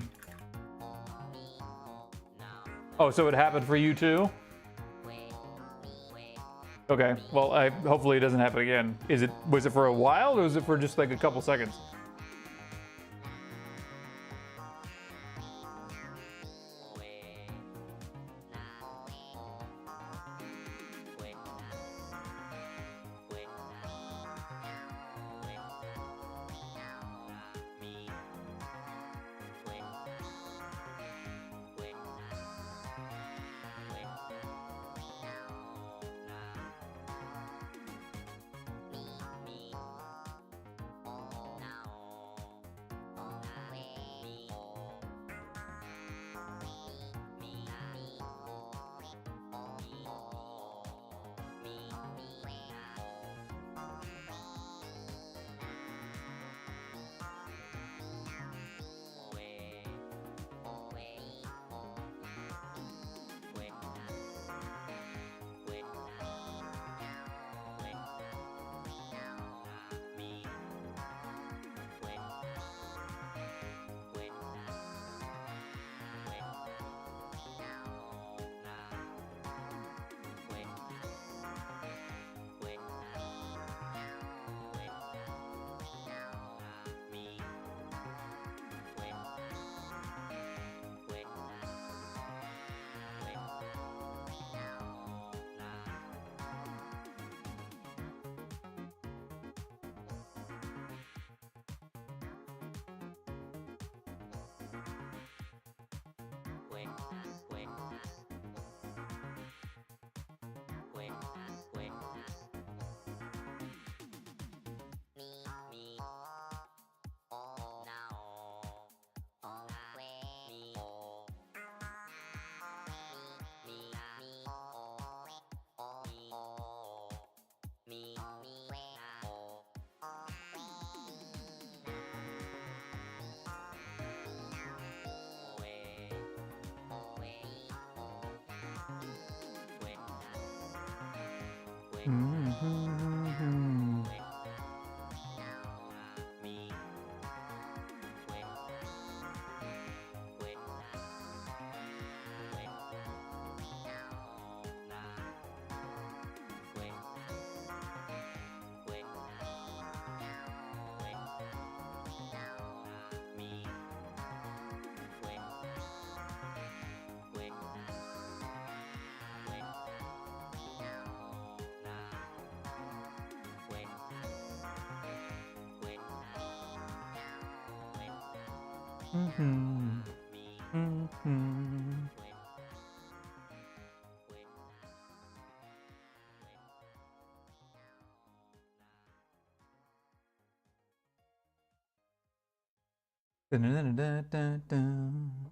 Oh, so it happened for you too? Okay, well, hopefully it doesn't happen again. Was it for a while, or was it for just like a couple seconds? Mm-hmm. Mm-hmm. Dun-dun-dun-dun-dun-dun.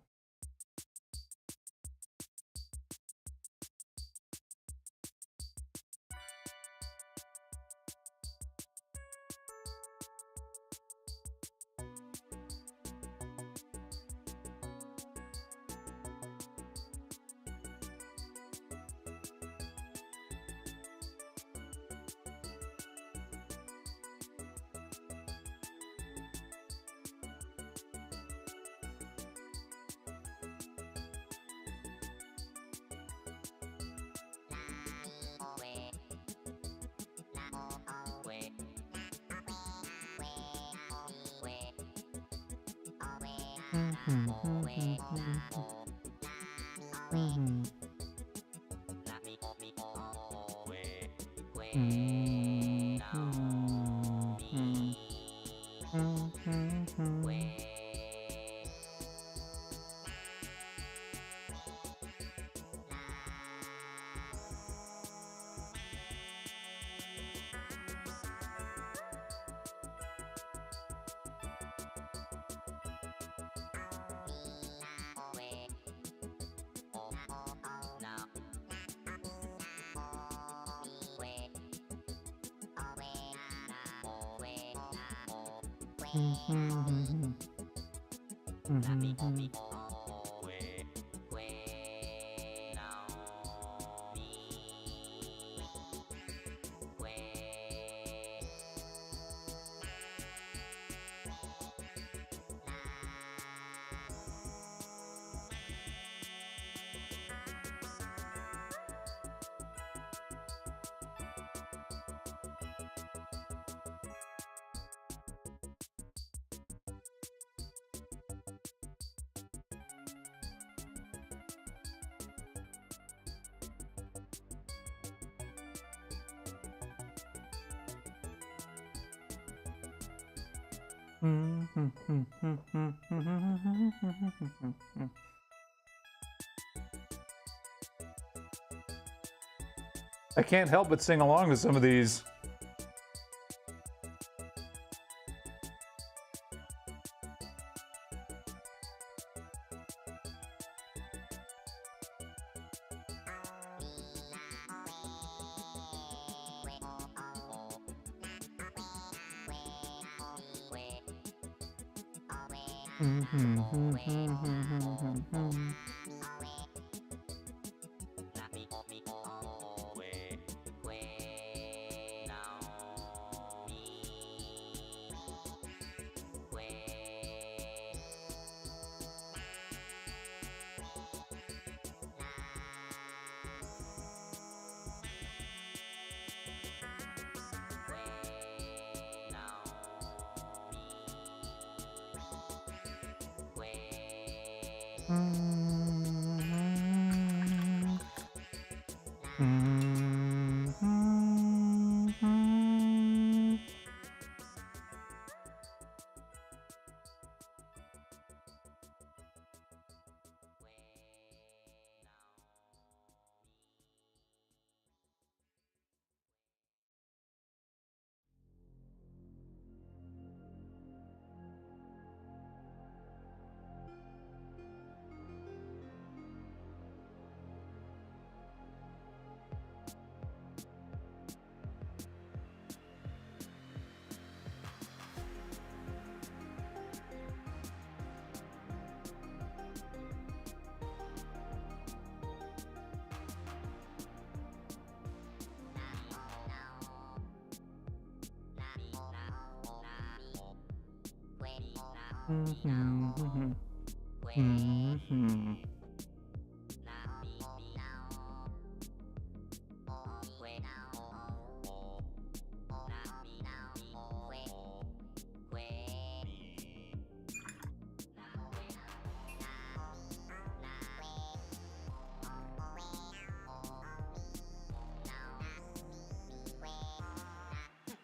I can't help but sing along to some of these.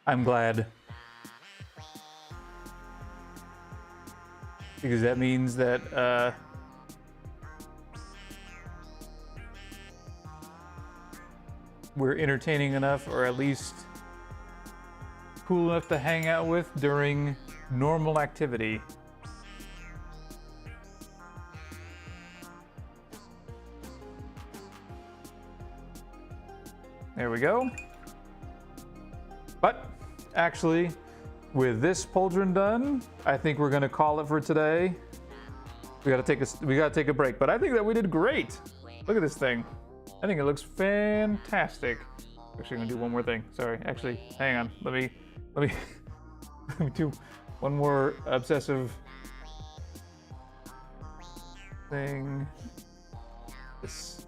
I'm glad. Because that means that we're entertaining enough, or at least cool enough to hang out with during normal activity. There we go. But actually, with this pauldron done, I think we're gonna call it for today. We gotta take a break, but I think that we did great. Look at this thing. I think it looks fantastic. Actually, I'm gonna do one more thing. Sorry, actually, hang on. Let me let me do one more obsessive thing. This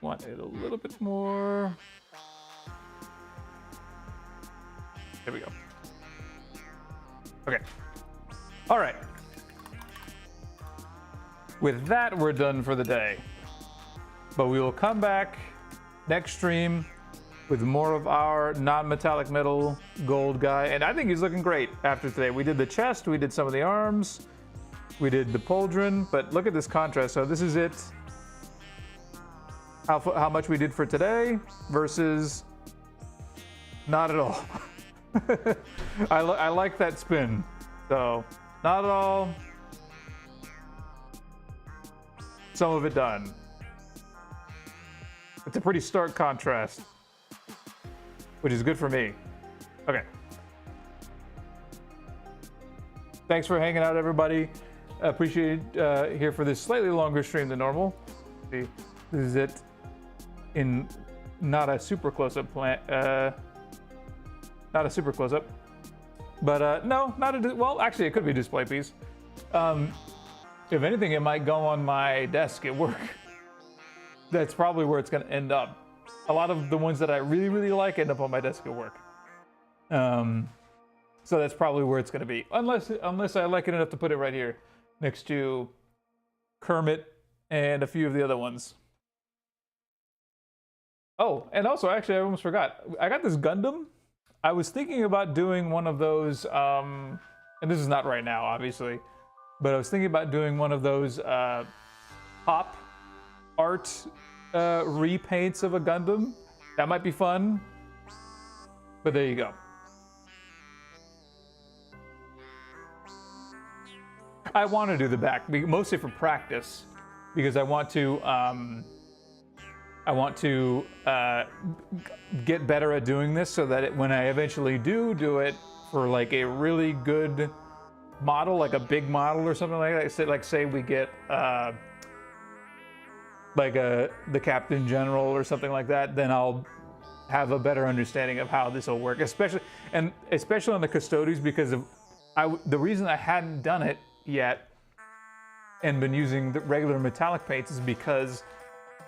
want it a little bit more. There we go. Okay. All right. With that, we're done for the day. But we will come back next stream with more of our non-metallic metal gold guy. And I think he's looking great after today. We did the chest, we did some of the arms, we did the pauldron, but look at this contrast. So this is it. How much we did for today versus not at all. I like that spin. So, not at all. Some of it done. It's a pretty stark contrast, which is good for me. Okay. Thanks for hanging out, everybody. Appreciate here for this slightly longer stream than normal. See, this is it in not a super close-up plant. Not a super close-up, but no, not a, well, actually it could be a display piece. If anything, it might go on my desk at work. That's probably where it's gonna end up. A lot of the ones that I really, really like end up on my desk at work. So that's probably where it's gonna be. Unless I like it enough to put it right here next to Kermit and a few of the other ones. Oh, and also, actually, I almost forgot. I got this Gundam I was thinking about doing one of those, and this is not right now, obviously, but I was thinking about doing one of those pop art repaints of a Gundam. That might be fun, but there you go. I want to do the back, mostly for practice, because I want to get better at doing this so that when I eventually do it for like a really good model, like a big model or something like that, say we get the Captain General or something like that, then I'll have a better understanding of how this will work, especially on the Custodes, because the reason I hadn't done it yet and been using the regular metallic paints is because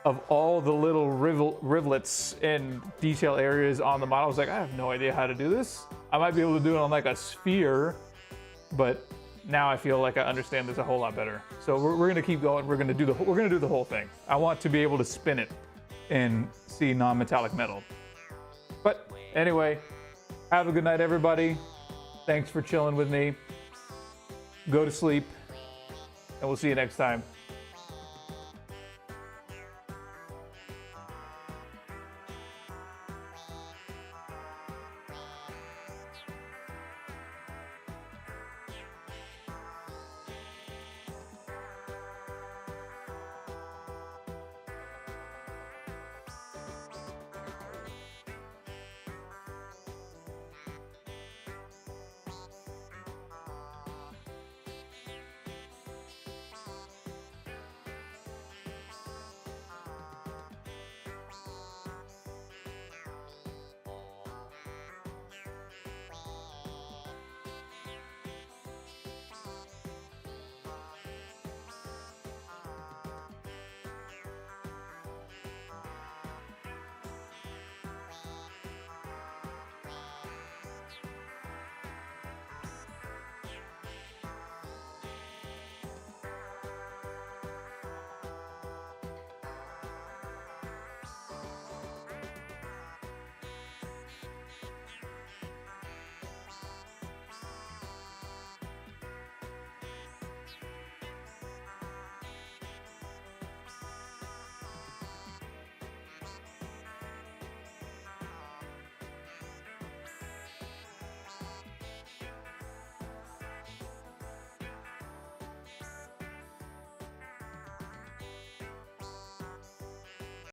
of all the little rivulets and detail areas on the model. I was like, I have no idea how to do this. I might be able to do it on like a sphere, but now I feel like I understand this a whole lot better. So we're gonna keep going. We're gonna do the whole thing. I want to be able to spin it and see non-metallic metal. But anyway, have a good night, everybody. Thanks for chilling with me. Go to sleep, and we'll see you next time.